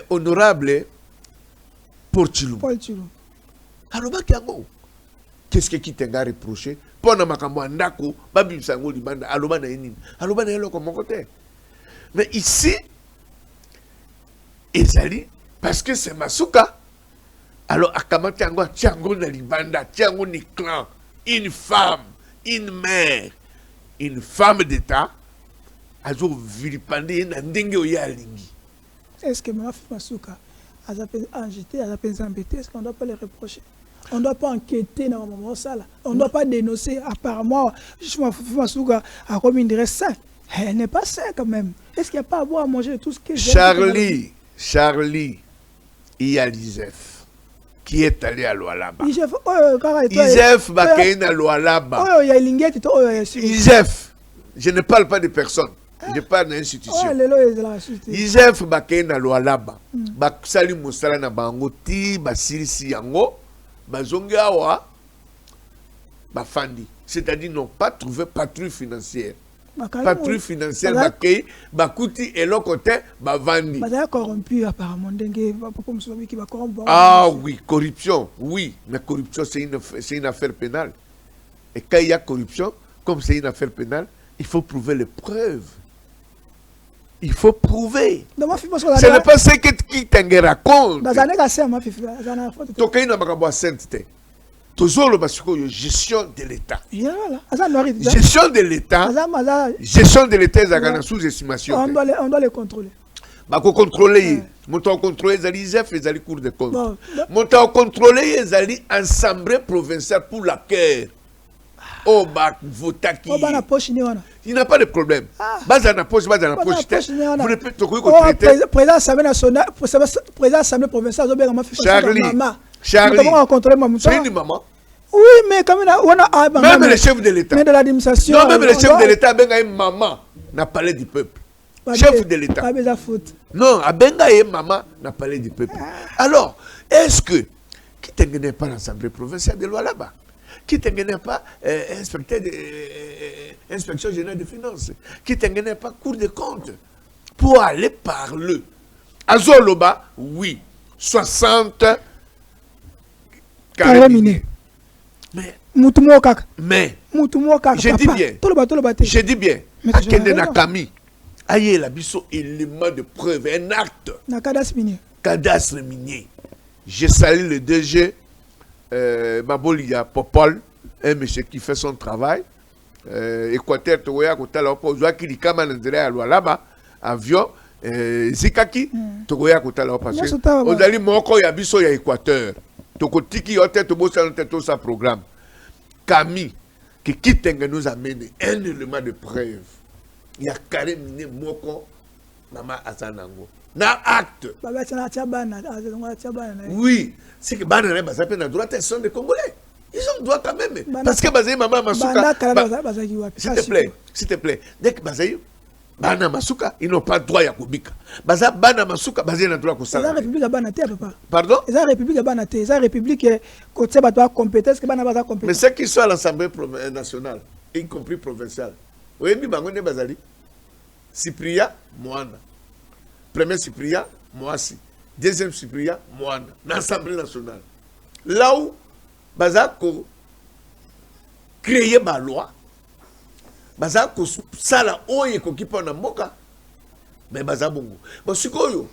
Honorable Portilou. Alors, qu'est-ce que Kitenge a reproché? Pendant ma ndako, babi sango libanda, aloba na enini. Aloba na eloko mon côté. Mais ici, Ezali, parce que c'est Masuka. Alors, à Kamatiango, Tiango na libanda, Tiango ni clan, une femme, une mère, une femme d'État, a toujours vilipandé na ndenge oya lingi. Est-ce que Masuka a agité, a embêté? Est-ce qu'on ne doit pas les reprocher? On ne doit pas enquêter dans le moment ça là. On ne doit pas dénoncer. Apparemment, Masuka a commis une sain. Elle n'est pas sain quand même. Est-ce qu'il n'y a pas à boire à manger tout ce que Charlie, il y a l'ISEF qui est allé à Lualaba. ISEF Bakaïn à Lualaba. ISEF, je ne parle pas de personne. Je parle d'institution. ISEF Bakaïn à Lualaba. Baksali Moussala na Bangoti, Basilisi Yango, Bazongi Awa, Bafandi. C'est-à-dire n'ont pas trouvé patrouille financière. Patrouille financière, Bakaï, Bakouti et l'autre côté, Bavandi. Corrompu apparemment. Ah oui, corruption, oui. Mais corruption, c'est une affaire pénale. Et quand il y a corruption, comme c'est une affaire pénale, il faut prouver les preuves. Il faut prouver. Donc ma fille parce Ce n'est pas ce que qui te raconte. dans année cassé ma fille dans la faute. To kaina makabo sainteté. Toujours le basiko gestion de l'État. Voilà. Asa noiri. Gestion de l'État. Gestion de l'État est sous-estimation. On doit les contrôler. Bako contrôler. Montant contrôler les ISF et les cours de compte. Montant contrôler les assemblées provinciales pour la guerre. Oh bah votaki. Oh bah na poche ni wana. Il n'a pas de problème. Baza na poche. Vous ne pouvez pas président assemblée nationale, président assemblée provinciale, zo benga ma fille. Charlie. C'est une maman. Oui, mais comme on a même le chef de l'État. Mais de l'administration. Non, même le chef de l'État benga une maman n'a parlé du peuple. Chef de l'État. Pas besoin faute. Non, benga une maman n'a parlé du peuple. Alors, est-ce que qui t'engage pas l'Assemblée provinciale de loi là-bas? Qui t'engage pas inspection générale des finances? Qui t'engage pas Cour des comptes? Pour aller parler. Azoloba, oui. 60 carabiniers. Mais je dis bien. Je dis bien. Akende Nakami. Aïe la biso élément de preuve, un acte. Cadastre minier. Je salue le DG Mabolia Popol, un monsieur qui fait son travail. Équateur, Toya, Kotala, Opozoa, qui dit Kamanandre à là-bas, avion, Zikaki, Toya, Kotala, parce que Odali Moko Yabiso ya Équateur. Tokotiki, Yote, Tobosa, tout sa programme. Camille, qui quitte nous amène un élément de preuve. Il y a carrément Moko, Maman Azanango. Na acte. Oui, c'est que Bana n'a droit à son des Congolais. Ils ont droit quand même. Parce que Bazaï, Maman Masuka. S'il te plaît, dès que Bazaï, Bana Masuka, ils n'ont pas droit à Kubika. Baza Bana Masuka, Bazaï n'a droit à ça. C'est la République à Banaté, papa. Pardon? C'est la République à Banaté. C'est la République qui a compétence, que Bana a compétence. Mais ceux qui sont à l'Assemblée nationale, y compris provinciale, vous voyez, Bangone Bazali, Cyprien, Moana. Premier Cyprien, Moassi. Deuxième Cyprien, Moana. L'Assemblée nationale. Là où Bazako créé ma loi, Bazako sala oye kokipa na mboka, mais Bazabongo. Bon, sikoyo,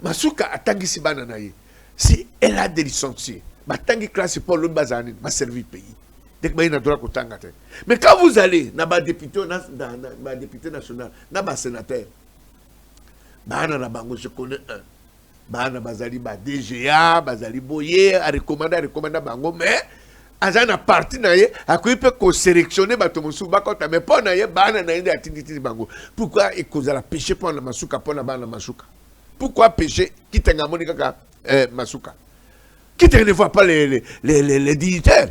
Masuka atangi si bana na ye. Si elle a des licenciés, batangi classe pour l'autre bazani, va servir le pays. Dès que vous avez droit à mais quand vous allez dans le député national, dans le sénateur, je connais un. Bana bazali ba DGA, bazali boye, a recommandé bango, mais azana parti na ye, a ko peut ko sélectionner bato musu bakota, mais pas na ye bana na inde atinditi bango. Pourquoi e cause la péché pour na masuka pour na bana masuka? Pourquoi péché qui tenga monika ka masuka? Qui ne voit pas les dignitaires?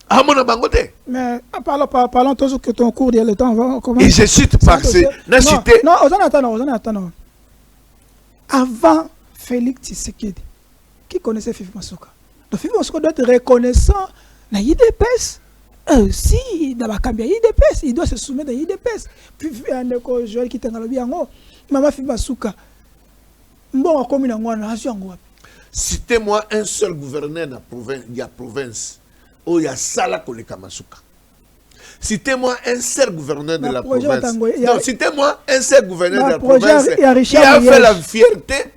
Ah mon bangote. Mais parlons toujours que ton cours le temps va comment. Et je cite parce que non, attends. Avant Félix Tshisekedi, qui connaissait Fifi Masuka. Donc Fifi Masuka doit être reconnaissant dans l'IDPS. Si dans la Cambia IDPS, il doit se soumettre à l'IDPS. Puis un Joël qui est dans le biango, maman Fifi Masuka. Bon, comme citez-moi un seul gouverneur de la province. Oh, il y a Sala Koleka Masuka. Citez-moi un seul gouverneur de la province. Non, citez-moi un seul gouverneur de la province qui a fait la fierté.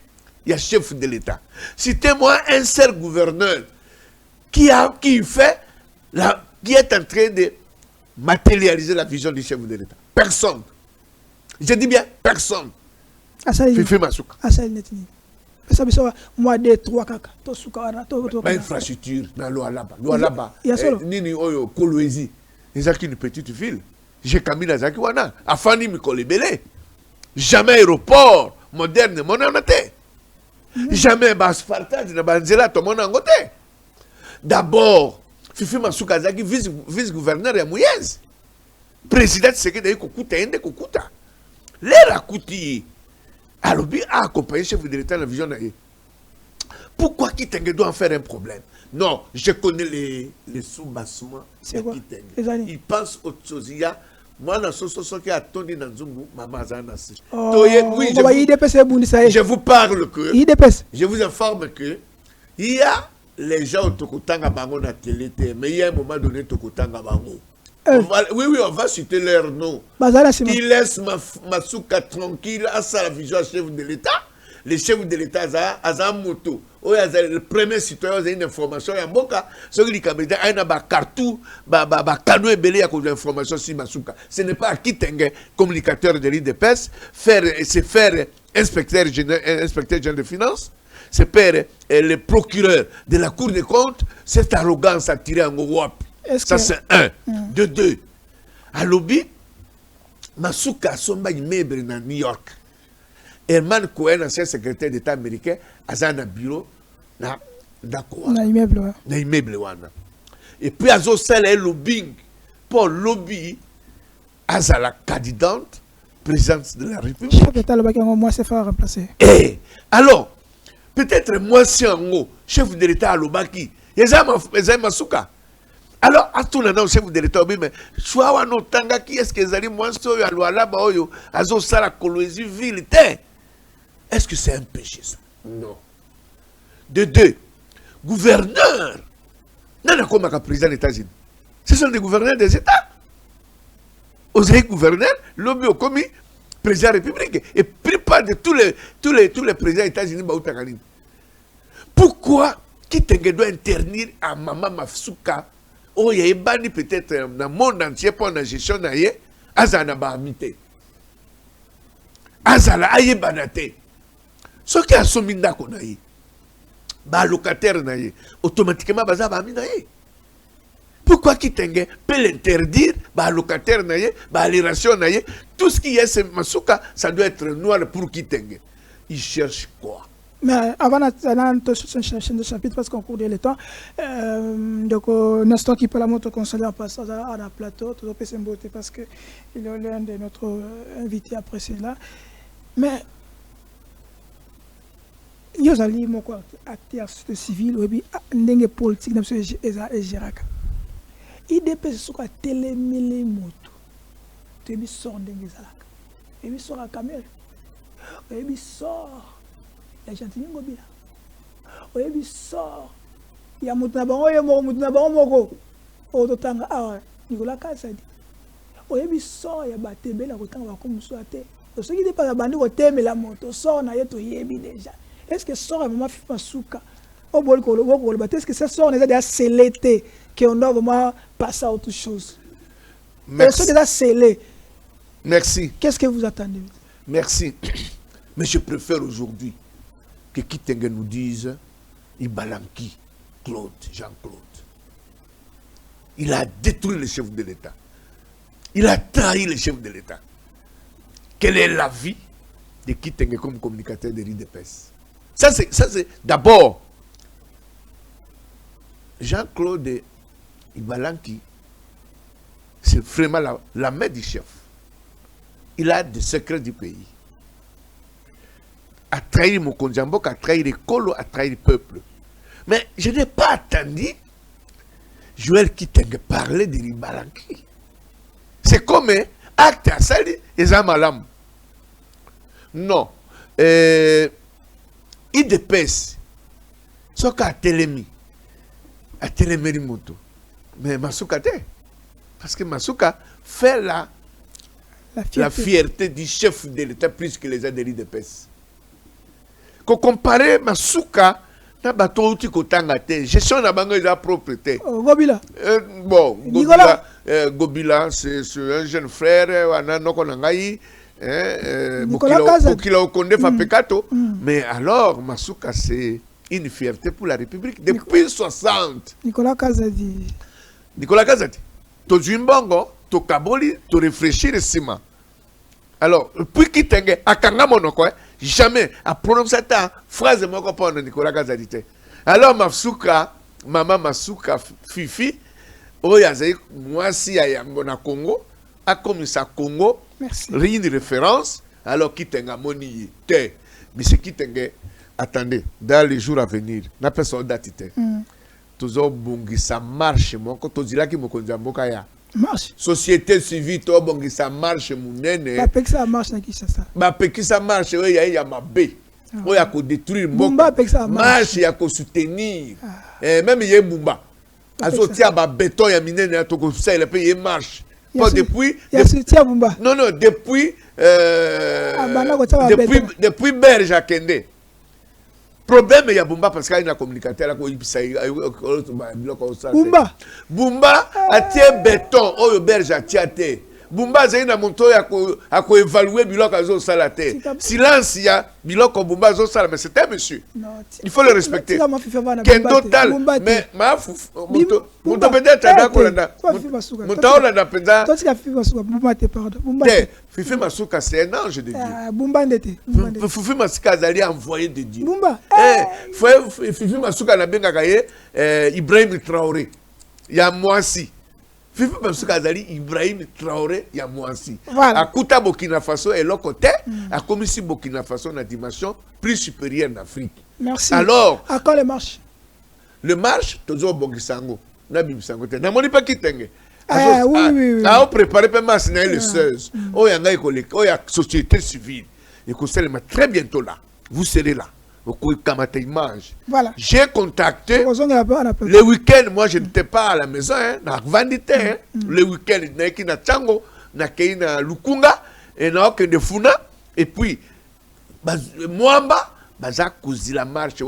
Il y a chef de l'État. Citez-moi un seul gouverneur qui est en train de matérialiser la vision du chef de l'État. Personne. Je dis bien personne. Fifi Masuka. Moi, des trois caca. Infrastructure, dans l'Oualaba. Nini Oyo, Kolwezi. Ils ont une petite ville. J'ai Kamina Zakiwana. Afani Mikolebele. Jamais aéroport moderne, mon anate. Jamais baspartage, na banzela, tout mon angote. D'abord, Fifi Masuka Zaki, vice-gouverneur de Mouyez. Président de Sékédaï Kokuta, Ende Kokuta. L'air à Kouti. Alors, a accompagné le chef de l'État dans la vision. Pourquoi Kitenge doit en faire un problème? Non, je connais les sous-bassements. C'est quoi? Il pense aux choses. Moi, dans ce qui a attendu dans Zungu, maman Zanasi. Oui, je vous parle que. Je vous informe que. Il y a les gens au Tokotanga Bango na télé, mais il y a un moment donné Tokotanga Bango. Oui, on va citer leur nom. Qui laisse Masuka tranquille à sa vision chef de l'État. Le chef de l'État a moto. Le premier citoyen a une information. Il y a beaucoup de gens qui cartou, cano et belé à l'information sur Masuka. Ce n'est pas à qui t'engue communicateur de l'IDPS, se faire inspecteur général de finances, se faire le procureur de la Cour des comptes. Cette arrogance a tiré en Europe. Ça c'est un. De deux. À lobby, Masuka somba immeuble dans New York. Herman Cohen, ancien secrétaire d'État américain, a un bureau na immeuble. Et puis, à un lobbying pour lobby à la candidate présidente de la République. Et alors, peut-être moi, si en haut, chef de l'État à l'Obaki, il y a Masuka. Alors, à tout le monde, chef de l'État, mais soit on a qui est-ce que les animaux sont à l'Ouala, à la colonie ville. Est-ce que c'est un péché ça? Non. De deux, gouverneurs. Non, comme un président des États-Unis. Ce sont des gouverneurs des États. Aux gouverneurs, l'objet au commis, président de la République. Et plupart de tous les présidents des États-Unis, pourquoi qui doit interdire à Maman Masuka, oh, il y a peut-être dans le monde entier pour la gestion de Azana Bahamite. Azala aye banate. Ce qui a son minda qu'on a eu, locataire naïe, automatiquement baza ba minaïe. Pourquoi qui t'engue peut l'interdire, locataire naïe, l'ération naïe, tout ce qui est ce Masuka, ça doit être noir pour qui t'engue. Il cherche quoi? Mais avant de chaîne de chapitre, parce qu'on court le temps, donc Nestor qui peut la moto consoler en passant à la plateau, tout le beauté parce qu'il est l'un de notre invité après cela. Mais il y a des acteurs civils ou politiques dans ce Géraka. Il dépêche sur la télé, les motos. Il sort de Zalaka. Il sort à Kamel. Il sort. Il y a gentil Ngobila. Il sort. Il y a Moutnabango, il y a Moutnabango. Ototanga, ah, Nicolas Kassadi. Il sort, il y a Batebe, la Rotanga, comme soit. Ce qui n'est pas la bande, mais la moto sort, il y a tout déjà. Est-ce que sort à maman Masuka? Est-ce que ça sort déjà scellé qu'on doit vraiment passer à autre chose? Est-ce que déjà scellé? Merci. Qu'est-ce que vous attendez? Merci. Mais je préfère aujourd'hui que Kitenge nous dise Ibalanki, Claude, Jean-Claude. Il a détruit le chef de l'État. Il a trahi le chef de l'État. Quelle est la vie de Kitenge comme communicateur de l'IDPS? Ça, c'est d'abord Jean-Claude Ibalanki, c'est vraiment la main du chef. Il a des secrets du pays. A trahi Mokonjambok, a trahi les colos, a trahi le peuple. Mais je n'ai pas attendu Joël Kitenge parler de Ibalanki. C'est comme un acte à sali et Zamalam. Non. IDPS, ce qu'a télémi, a télémi moto. Mais Masuka te. Parce que Masuka fait la fierté du chef de l'État plus que les aides de l'IDPS. Quand on compare Masuka, na bato uti kotanga te, gestion na bango la propriété. Gobila. Bon, Gobila, c'est un jeune frère, wana noko nangai. Bokila Okonde fa pekato. Mais alors, Masuka, c'est une fierté pour la République depuis 60. Nicolas Kazadi. Nicolas Kazadi. To Jimbongo, to Kaboli, to réfléchir le ciment. Alors, puis qui t'engue, à Kanga Monoko, jamais à prononcer ta phrase de mon copain Nicolas Kazadi. Alors, Maman Masuka, Fifi, Oyaze, moi si à Yangona Congo, a commis ça Congo. Merci. Rien de référence, alors qui t'enga moni te. Mais c'est qui t'enga, attendez, dans les jours à venir, n'a pas son date. Toujours bongi, ça marche, mon quand on dit là qui me conduit à Mokaya. Marche. Société civile, toi bongi, ça marche, mon nene. Bah, que ça marche, n'a qui ça? Bah, que ça marche, il y a ma baie. Il y a qu'à détruire mon Mumba, que ça marche, il y a qu'à soutenir. Même il y a Mumba. azotia ba béton ya minene ya toko ça il paye marche pas depuis non depuis depuis Berge à Kende problème il y a Bumba parce qu'il y a une communicateur Bumba a tiré béton au Berge à Tiate Bumba zai na monto ya ko évaluer biloko azo sala te silence ya biloko Bumba azo sala mais c'était monsieur il faut le respecter Kendo tal mais ma monto peut-être d'accord là monto là penda Fifi Masuka c'est un ange de Dieu Bumba ndete Fifi Masuka azali envoyé de Dieu Bumba Fifi Masuka na benga kaye Ibrahim Traoré ya mwasi Fifi Masuka azali Ibrahim Traoré ya mwasi akuta Burkina Faso et l'autre côté a commis Burkina Faso na dimension plus supérieure d'Afrique. Merci. Alors à quand les marches le marche tozo bongisango na bibisango te na moni pa kitenge oui. A préparé pour masse le 16. Oh yanga école, oh ya société civile. Et que très bientôt là. Vous serez là. Voilà. J'ai contacté le week-end, moi je n'étais pas à la maison, na Vandite, le week-end, na Tchango, na Keina Lukunga, et na de Funa, et puis Mwamba. La marche,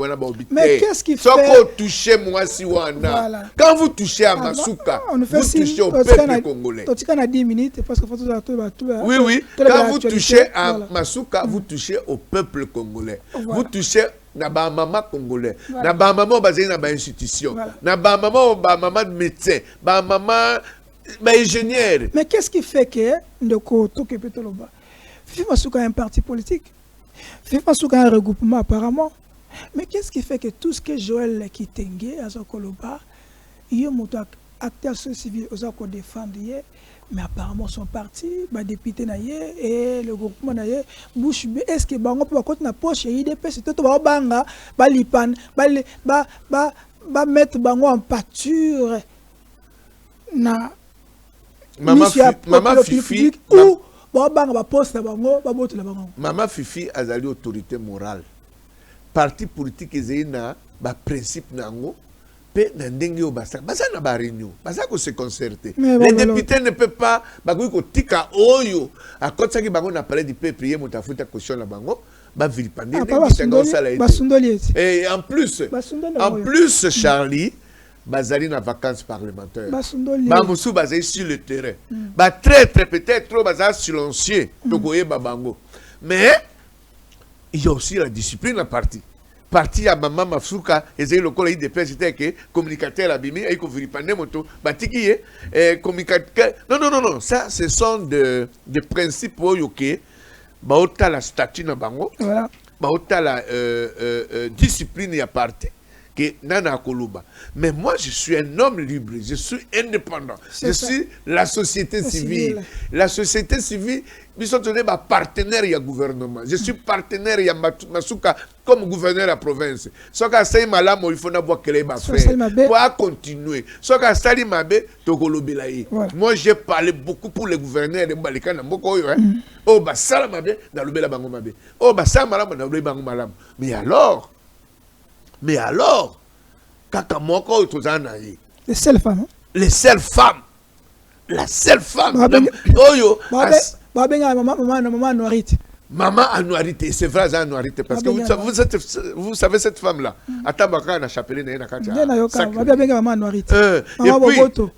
mais qu'est-ce qui fait touchez moi si voilà. Quand vous touchez à Masuka, vous touchez au peuple congolais. Oui. Quand vous touchez à Masuka, vous touchez au peuple congolais. Vous touchez na ba maman congolais. Na ba maman basé na ba institution. Na ba maman de médecin, ba maman ba ingénieur. Mais qu'est-ce qui fait que ndeko toke petoloba? Fifi Masuka a un parti politique. Fifi Masuka a un regroupement apparemment. Mais qu'est-ce qui fait que tout ce que Joël Kitenge a Koloba, il y a un acteur civil qui a défendu, mais apparemment son parti, les députés et le groupement bouche est-ce que bango peut continuer à poche IDP c'est tout banga lipan mettre bango en pâture na maman Fifi ou poste maman Fifi a une autorité morale. Parti politique ezena ba principe nango pe na ndenge obasa na ba réunion basa ko se concerter les députés ne peuvent pas ba ko tika oyo a kotsa ki bango na parler du peuple yé motafuta caution la bango ba vilipande et en plus Charlie bazali na vacances parlementaires ba musu bazali sur le terrain ba très peut-être trop bazali silencieux tokoye ba bango mais il y a aussi la discipline à parti à maman Masuka et c'est le collègue de paix c'était que communicateur à bimi et qu'on vilipande moto batiki communicateur non ça ce sont de principes yoké ba ota la statut na bango voilà ba ota la discipline à parti que nana koluba mais moi je suis un homme libre je suis indépendant je suis la société civile la société civile ils sont tenus par partenaire du gouvernement je suis partenaire ya Masuka comme gouverneur de la province so ka sai malamu il faut n'avoir que les faire pour continuer so ka sali mabe to kolobela yi moi j'ai parlé beaucoup pour les gouverneurs de Balika na mboko yo oh ba sala mabe na lobela bango mabe oh ba sala malamu na lobela bango malamu mais alors, kaka moko tozana yi. Les seules femmes. Les seules femmes. La seule femme. Oyo. Maman Noirite. Maman Anouarite, c'est vrai Anouarite parce que vous savez cette femme là. Atabaka na chapelle na katia.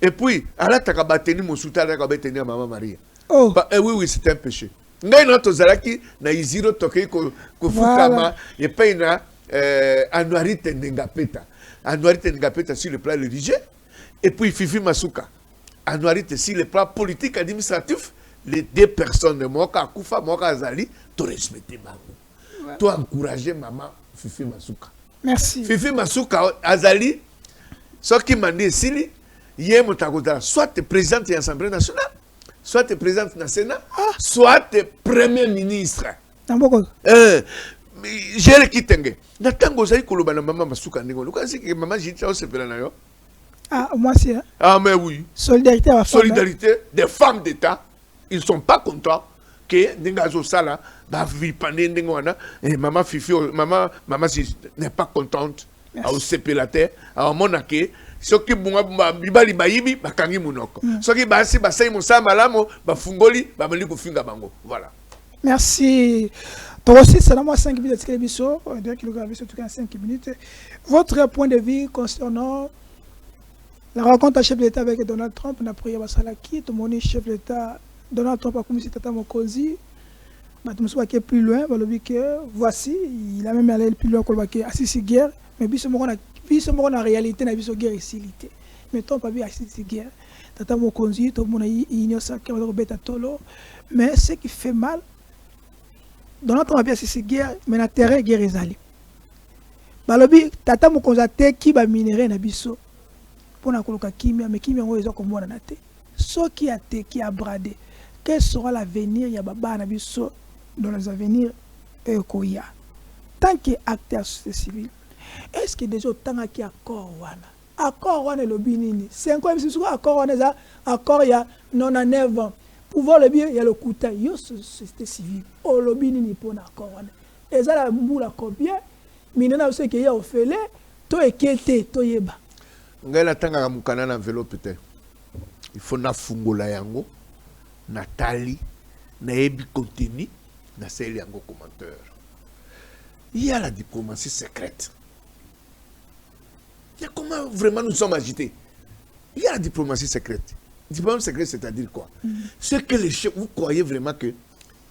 Et puis, ala takabateni mosuta la kabateni maman Maria. Oh. Oui, c'est un péché. Ngai no tozalaki na iziro toke ko fukama et puis na Anouarite Ngapeta. Anouarite Ngapeta sur le plan religieux. Et puis Fifi Masuka. Anouarite sur le plan politique administratif. Les deux personnes, Moka Koufa, Moka Azali, tu respectes maman. Tu encourages maman Fifi Masuka. Merci. Fifi Masuka Azali, ce qui m'a dit ici, soit tu es présidente de l'Assemblée nationale, soit tu es présidente du Sénat, soit tu es premier ministre. J'ai le kitenge. Natango zai koloba na maman Masuka ndingo. Lukansi que maman jita osepela na yo. Ah moi c'est. Ah mais oui. Solidarité à la femme. Solidarité des femmes d'État. Ils ne sont pas contents que Nengazo Sala va vivre et maman Fifi maman n'est pas contente à osepela terre à monaké soki bunga bibali bayibi bakangi munoko soki basi basai musala malamo bafungoli bameli kofinga bango. Voilà. Merci. Toi aussi, c'est moi 5 minutes de télévision. On dirait qu'il a vu tout cas 5 minutes. Votre point de vue concernant la rencontre à chef de l'État avec Donald Trump, on a prié à Salaki, tout le monde chef de l'État, Donald Trump a commencé Tata Mokozi. Je suis allé plus loin, voici, il a même allé plus loin que Assisi guerre, mais puis ce moment en réalité, il a vu ce guerre ici. Mais Trump a vu Assisi guerre. Tata Mokozi, tout le monde a ignoré ça, mais ce qui fait mal, Donald Trump a vu Assisi guerre, mais la terre guerre est allée. Balobi, Tata Mokozi a été qui va minérer na biso. Pour na koloka kimia, mais kimia ngo ezo komona na te. Ce qui a été, qui a bradé. Quel sera l'avenir ya baba na biso dans les avenirs koya. Tant qu'acteur civil, est-ce que déjà tant qu'il y a accord wana? Accord wana le binini. C'est encore si souvent accord wana za accord ya 99 ans. Pour voir le bien, il y a le kouta yo société civile. Oh le binini pour accord wana. Et ça la moula combien? Minena aussi que ya ofele, to ekete to yeba. Ngela tanga mukana na enveloppe te. Il faut na fungola yango, na tali, na ebi contenu, na seli yango commentaire. Il y a la diplomatie secrète. Il y a comment vraiment nous sommes agités. Il y a la diplomatie secrète. Diplomatie secrète, c'est-à-dire quoi? Ce que les chefs, vous croyez vraiment que le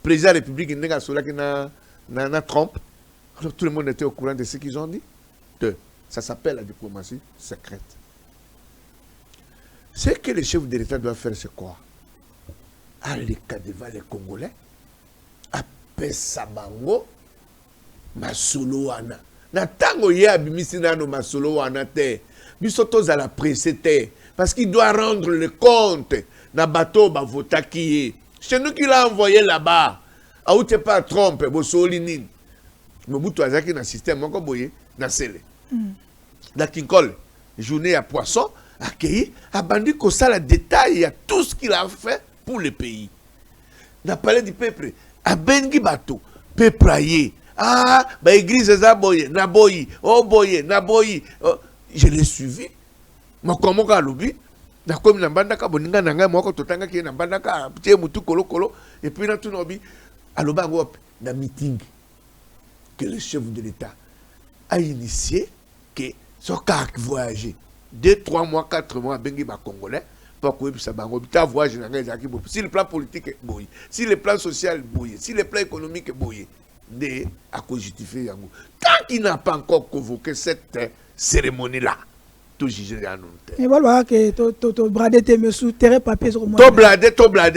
président de la République n'a Trump, alors tout le monde était au courant de ce qu'ils ont dit? Ça s'appelle la diplomatie secrète. Ce que les chefs de l'État doivent faire, c'est quoi? Aller devant les Congolais, appeler Sabango, Masolo wana. Na tango ye abimisi nano Masolo wana te. Bisoto za la presse te. Parce qu'il doit rendre le compte. Na bateau ba votaki. C'est nous qui l'a envoyé là-bas. A ou te pas Trump, Bosoli nin. Mobutu azaki na système moko boye na sele. Na Kinkole, journée à poisson, accueilli, a bandi ko ça le détail, à tout ce qu'il a fait pour le pays. Na parlé du peuple, a bengi bateau, peuple aye. Ah, bah église za boye, na boyi, oh boye, na boyi. Je l'ai suivi. Moi comment ka lobi, na komi na bandaka boninga na ngai moko totanga ki na bandaka, tie mutu kolo kolo et puis na tout nobi aloba ngo na meeting que le chef de l'État a initié que ce cas voyager 2, 3 mois, 4 mois bengi ba congolais pour que ça bango bita voyage na ngai zaki bo. Si le plan politique est boye, si le plan social est boye, si le plan économique est boye, de à quoi justifier yango. Tant qu'il n'a pas encore convoqué cette cérémonie là, tout juger à nous. Et voilà que to bradé te me sous terrain papier sur moi. To bladé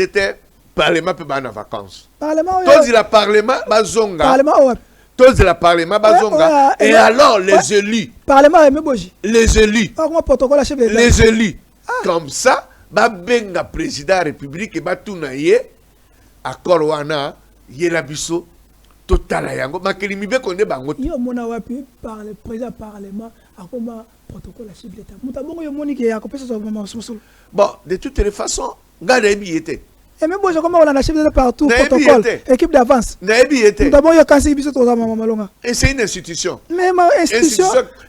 te parlement peut ba na vacances. Parlement. Tous la parlement bazonga. Parlement tous la parlement bazonga. Et alors les élus. Parlement et meboji. Les élus. Protocole chef de l'État. Les élus. Comme ça, ba benga président de la République et ba tuna ye accord wana ye la biso total yango makeli mibe konde bango. Yo mona wapi par le président parlement akoma protocole chef de l'État. Mutabongo yo moni ke akopesa so mama sosolo. Bon, de toutes les façons, ngada ebi était. Et même bon, comment on a chef de l'État partout, protocole, équipe d'avance. Naebi était. Mutabongo yo kansi biso to mama malonga. Et c'est une institution. Mais ma institution.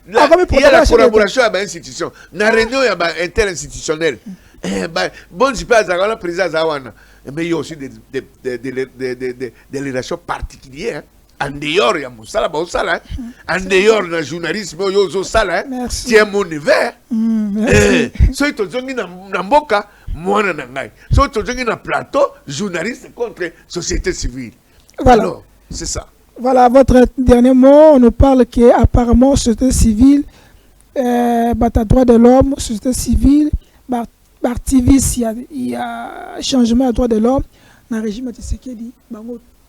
Il y a la collaboration avec l'institution. Na réunion ya ba interinstitutionnel. Bon, je pas à la présidence Zawana. Mais il y a aussi des relations particulières. En dehors, il y a mon sala, en dehors, le journalisme, il y a sala. Tiens mon hiver. Si tu as un mboka, moi, je si tu as un plateau, journaliste contre société civile. Voilà. Alors, c'est ça. Voilà, votre dernier mot. On nous parle qu'apparemment, société civile, droit de l'homme, société civile, activiste, il y a changement de droit de l'homme dans le régime de Tshisekedi,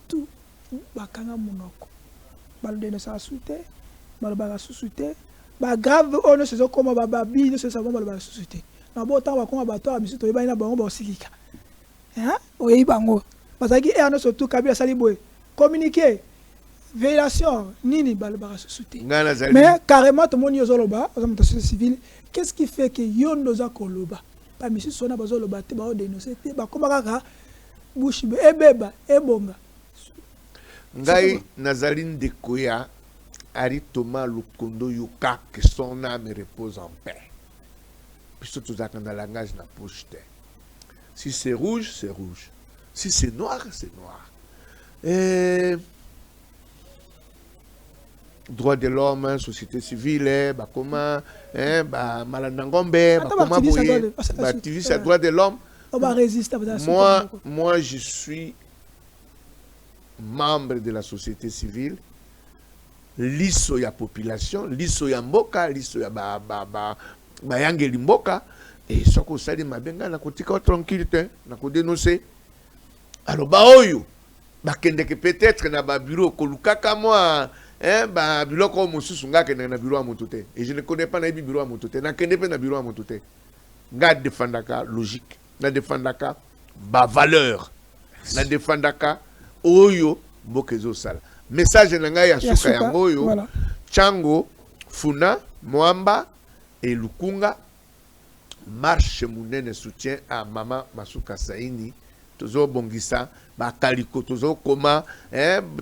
tout bakanga monoko balodeno sa souté balobaka souté ba grave ono sezo koma babi no sezo koma balobaka souté na bota ba koma bato abisi to yeba ina bango ba osilika hein oyi bango bazaki erno surtout kabila sali boy communiquer violation nini balobaka souté mais carrément tout monde yozoloba aux société civile qu'est-ce qui fait que yondo za koloba ba misi sona bazoloba te ba dénoncer te ba koma kaka bushi ebeba ebonga. Ngai Nazaline de Koya, Ari Thomas Lukondo Yuka, que son âme repose en paix. puisque tout ça dans le langage na poche. Si c'est rouge, c'est rouge. Si c'est noir, c'est noir. Et droit de l'homme, société civile, bah comment, bah malandangombe, bah comment boyer, bah activiste droit de l'homme. Moi, je suis membre de la société civile. Liso ya population, liso ya mboka, liso ya ba yangeli mboka. Et ce qu'on sait de ma benga na kotika tranquillité, na ko dénoncer. Alors ba oyo, ba kende que peut-être na ba bureau kolukaka moi, ba bureau ko mosusu nga kende na bureau a motote. Et je ne connais pas na bureau a motote. Na kende pe na bureau a motote. Nga défendaka logique, na défendaka ba valeur, na défendaka oyo mbokezo sala. Message nanga ya suka ya ngoyo, voilà. Chango, Funa, Mwamba et Lukunga, marche munene soutien à Mama Masuka Saini, tozo bongisa, ba kaliko tozo koma,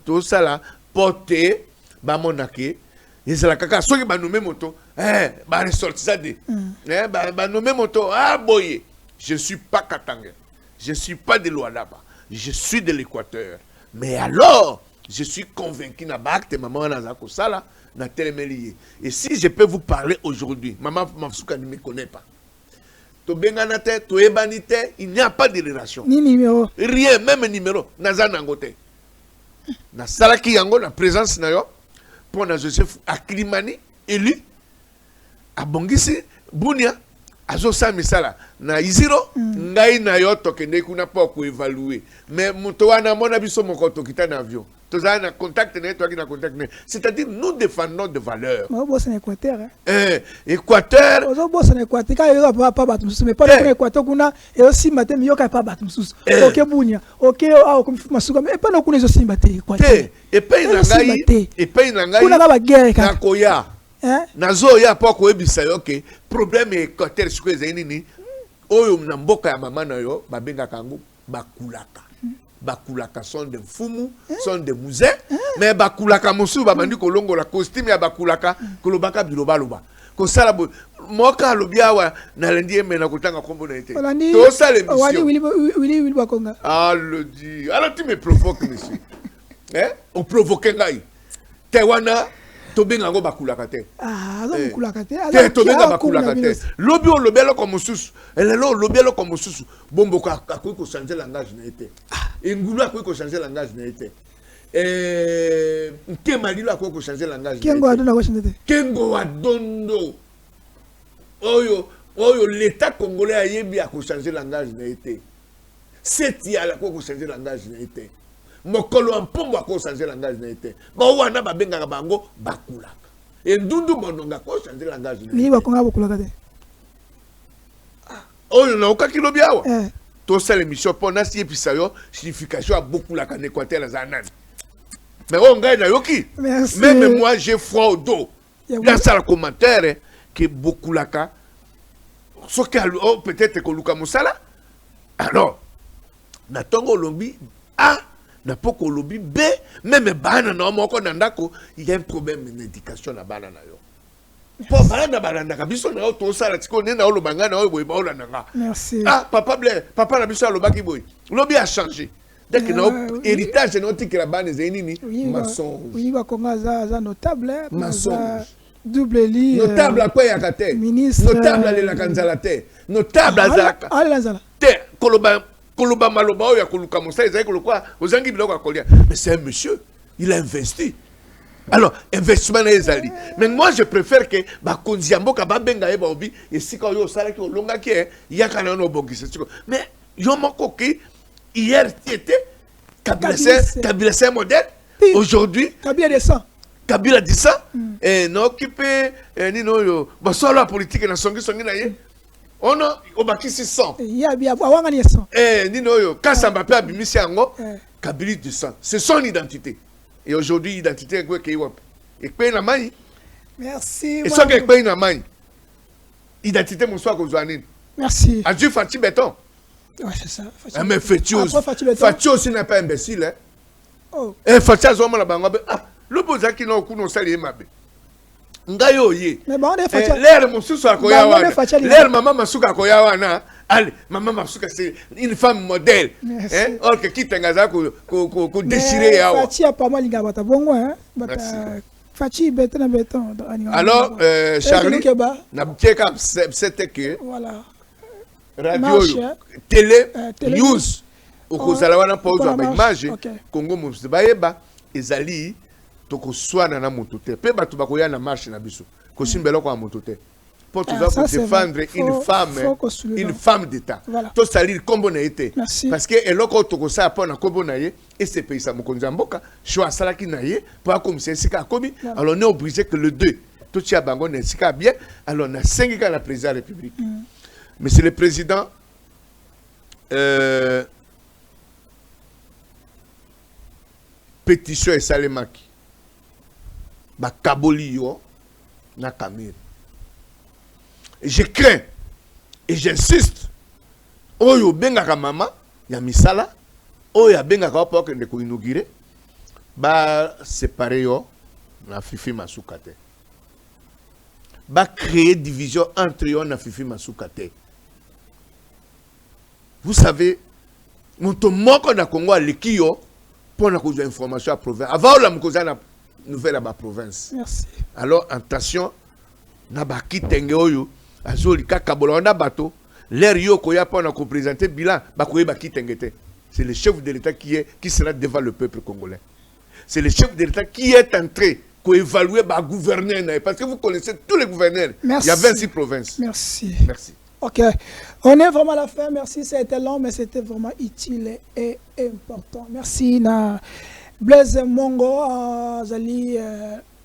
tozo sala, porte, ba monake, ezala kaka, soki ba nommé moto, ba ressortisa de, ba nommé moto, boye, je suis pas Katanga, je suis pas de Lualaba, je suis de l'Équateur, mais alors, je suis convaincu na bakte maman Nazako Sala na telemelié. Et si je peux vous parler aujourd'hui, maman Masuka ne me connaît pas. To benganate, to ebanite, il n'y a pas de relation. Ni numéro. Rien, même numéro. Naza nangote. Na salaki yango na présence na yo pour na Joseph Aklimani élu a bongisi bunia azo sa misala na iziro ngai na yo tokende kuna pa ko évaluer. Mais muto wana mona biso moko tokita na avion. Tous en contact, c'est-à-dire nous défendons des valeurs. Équateur. Équateur. Bakulaka sont des fumu, sont des mousins, mais bakulaka mosu babandi kolongo la costume ya bakulaka kolobaka biloba loba. Ko sala bo moka lobia wa na lendi me na kotanga kombo na été. To ça l'émission. Oui bakonga. Ah le dit. Alors tu me provoques monsieur. On provoque ngai. Te wana to benga ngo bakulaka te. Bakulaka te. To benga bakulaka te. Lobi o lobelo comme susu. Elle lo lobelo comme susu. Bombo ka ko changer langage na été. Ngulu a ko changer langage na été. Kemalilo a ko changer langage. Kengo adona ko changer. Kengo adondo. Oyo l'état congolais a yebi a ko changer langage na été. Seti ala ko changer langage na été. Mokolo ampombo a ko changer langage na été. Ba wana ba benga bango bakulaka. Et ndundu bononga ko changer langage na été. Ni bakonga bakulaka te. Oyo na okaki lobi awa. Tout ça l'émission pour na si episayo signification a beaucoup la can Équateur la zanan. Mais on gagne na yoki. Même moi j'ai froid au dos. Dans ça le commentaire que beaucoup la ka so que peut-être que Luka Musala. Alors na tongo lobby A na poko lobby B même bana na moko na ndako il y a un problème d'éducation na bana na yo. Merci. Papa Blair, papa Nabiso Lobaki Boy. Lobby a changé. Dès que notre héritage est notre caravane est nini. Mensonge. Oui, va comme ça notable. Mensonge. Double lit. Notable à quoi yakate. Ministre. Notable à la kanzalate. Notable à Zaka. Allez Te Koloba Maloba ya Koluka Mosa Ezai Kolokwa. Ozangi biloko akolia. Mais c'est un monsieur. Il a investi. Alors, investissement est allé. Mais moi, je préfère que Bakonziambo Kababenga et Baobi et si quand yo sala ki longa ki il y a kana no bongi c'est mais yo moko ki hier était Kabila c'est modèle aujourd'hui Kabila descend. Kabila descend et non occupé ni no yo ba solo politique na songi na ye on a obaki 600 ya bia awanga ni 100 ni no yo Kasamba pe abimisi yango Kabila descend c'est son identité. Et aujourd'hui, l'identité est quoi qui est et paye la main. Merci. Et ça qui paye la main. Identité, mon soir, merci. Adieu, Fatih Béton. Ouais, c'est ça. Mais Fatih aussi n'est pas imbécile. Hein. Oh. Et Fatih, la bangue. Ah, le beau qui n'a aucun salaire, ma bé. ngayo ye mais bon on est fatigué l'air mosusu akoya wana l'air maman masuka akoya wana allez maman masuka c'est une femme modèle hein or que kitenga za ko déchirer yawa fatigué pas mal linga bata bongo hein bata fatigué béton alors Charlie na bkeka c'était que voilà radio télé news okozala wana pause ba image Congo mosusu bayeba ezali tokoswana na moto te pe bato bakoya na marche na biso kosimbela kwa moto te pour défendre une femme d'état to salir kombo na été parce que eloko tokosa pa na kombo na ye et ce pays sa mokonzi mboka choix salaki na ye pour comme c'est sika komi alors on est obligé que le 2 tout tia bango na sika bien alors na 5 ka la président de la République monsieur le président pétition et salemaki ba kaboli yo na Cameroun. Je crains et j'insiste oyo bengaka mama ya misala oyo bengaka pa ko ndeko inaugurer ba séparer yo na Fifi Masuka te ba créer division entre yo na Fifi Masuka te. Vous savez moto moko na Congo aleki yo pour na koza information à province avant la mokoza na nouvelle à ma province. Merci. Alors attention na ba kitenge oyo azoli kaka bolonda bato l'air yo ko ya pa na ko présenter bilan ba ko ba kitenge te. C'est le chef de l'État qui sera devant le peuple congolais. C'est le chef de l'État qui est entré pour évaluer ba gouverneur parce que vous connaissez tous les gouverneurs. Merci. Il y a 26 provinces. Merci. Merci. OK. On est vraiment à la fin. Merci, c'était long mais c'était vraiment utile et important. Merci na Blaise Mongo, Zali,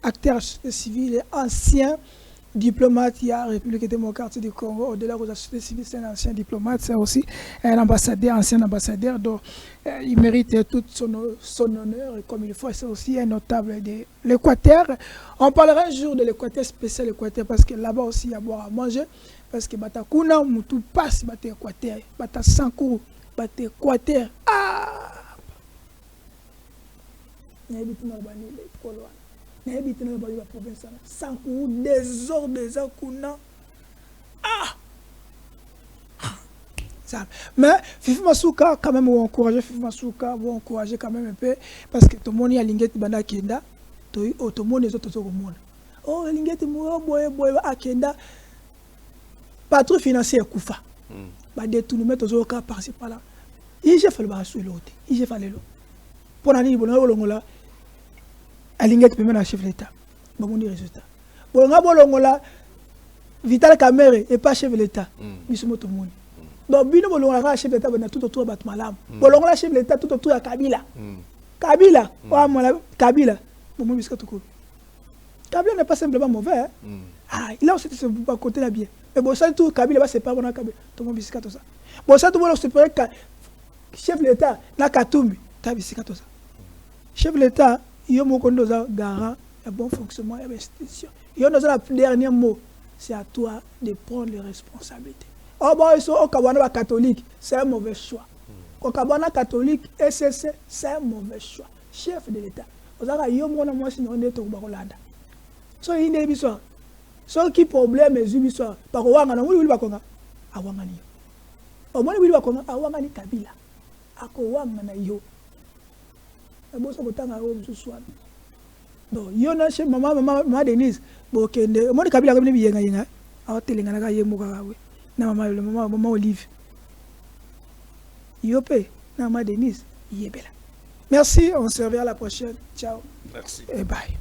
acteur civil et ancien diplomate de la République démocratique du Congo. Au-delà de la société civile, c'est un ancien diplomate, c'est aussi un ambassadeur, ancien ambassadeur. Donc, il mérite tout son honneur et comme il faut. C'est aussi un notable de l'Équateur. On parlera un jour de l'Équateur, spécial Équateur, parce que là-bas aussi, il y a à boire à manger. Parce que Batakuna, Moutou passe, Bata Équateur, Bata Sankou, Bata Équateur. Ah! Mais Fifi Masuka quand même vous encourager Fifi Masuka vous encourager quand même un peu parce que tout le monde y a lingeti banda kenda to tout le monde les autres to komona oh lingeti mo boy akenda patron financier kufa ba détournement to ka par ci par là il j'ai fait le bas sur l'autre il j'ai fait le pour aller bolongola alingeti pembe na chef de l'État bamundi résultat bolongola Vital Kamerhe et pas chef de l'État bisomo to moni donc bino bolongola chef de l'État na tout autour bat malam bolongola chef de l'État tout autour ya Kabila wa mala Kabila bomo biska to ko Kabila n'est pas simplement mauvais ah il a aussi ce côté là bien mais bon ça tout Kabila va c'est pas bon Kabila to mo biska to ça bon ça tout bon c'est pas chef de l'État na Katumbi ta biska to ça chef de l'État yo moko ndoza garant un bon fonctionnement et l'institution. Yo nous a le dernier mot, c'est à toi de prendre les responsabilités. Oh bon, ils sont au Kabana catholique, c'est un mauvais choix. Au Kabana catholique, SSC, c'est un mauvais choix. Chef de l'État. Vous avez yo mona moi sinon on est au Barolanda. So il n'est pas so qui problème est zubiswa. Par wanga na wuli bakonga awanga ni. Au moins wuli bakonga awanga ni Kabila. Ako wanga na yo. Boso kotanga o msuswana. Donc yona chez maman Denise bokende mo Kabila comme ni yenga awatelinga naka yemuka kawe na maman Olive yope na maman Denise yebela. Merci, on se revoit à la prochaine. Ciao. Merci. Et bye.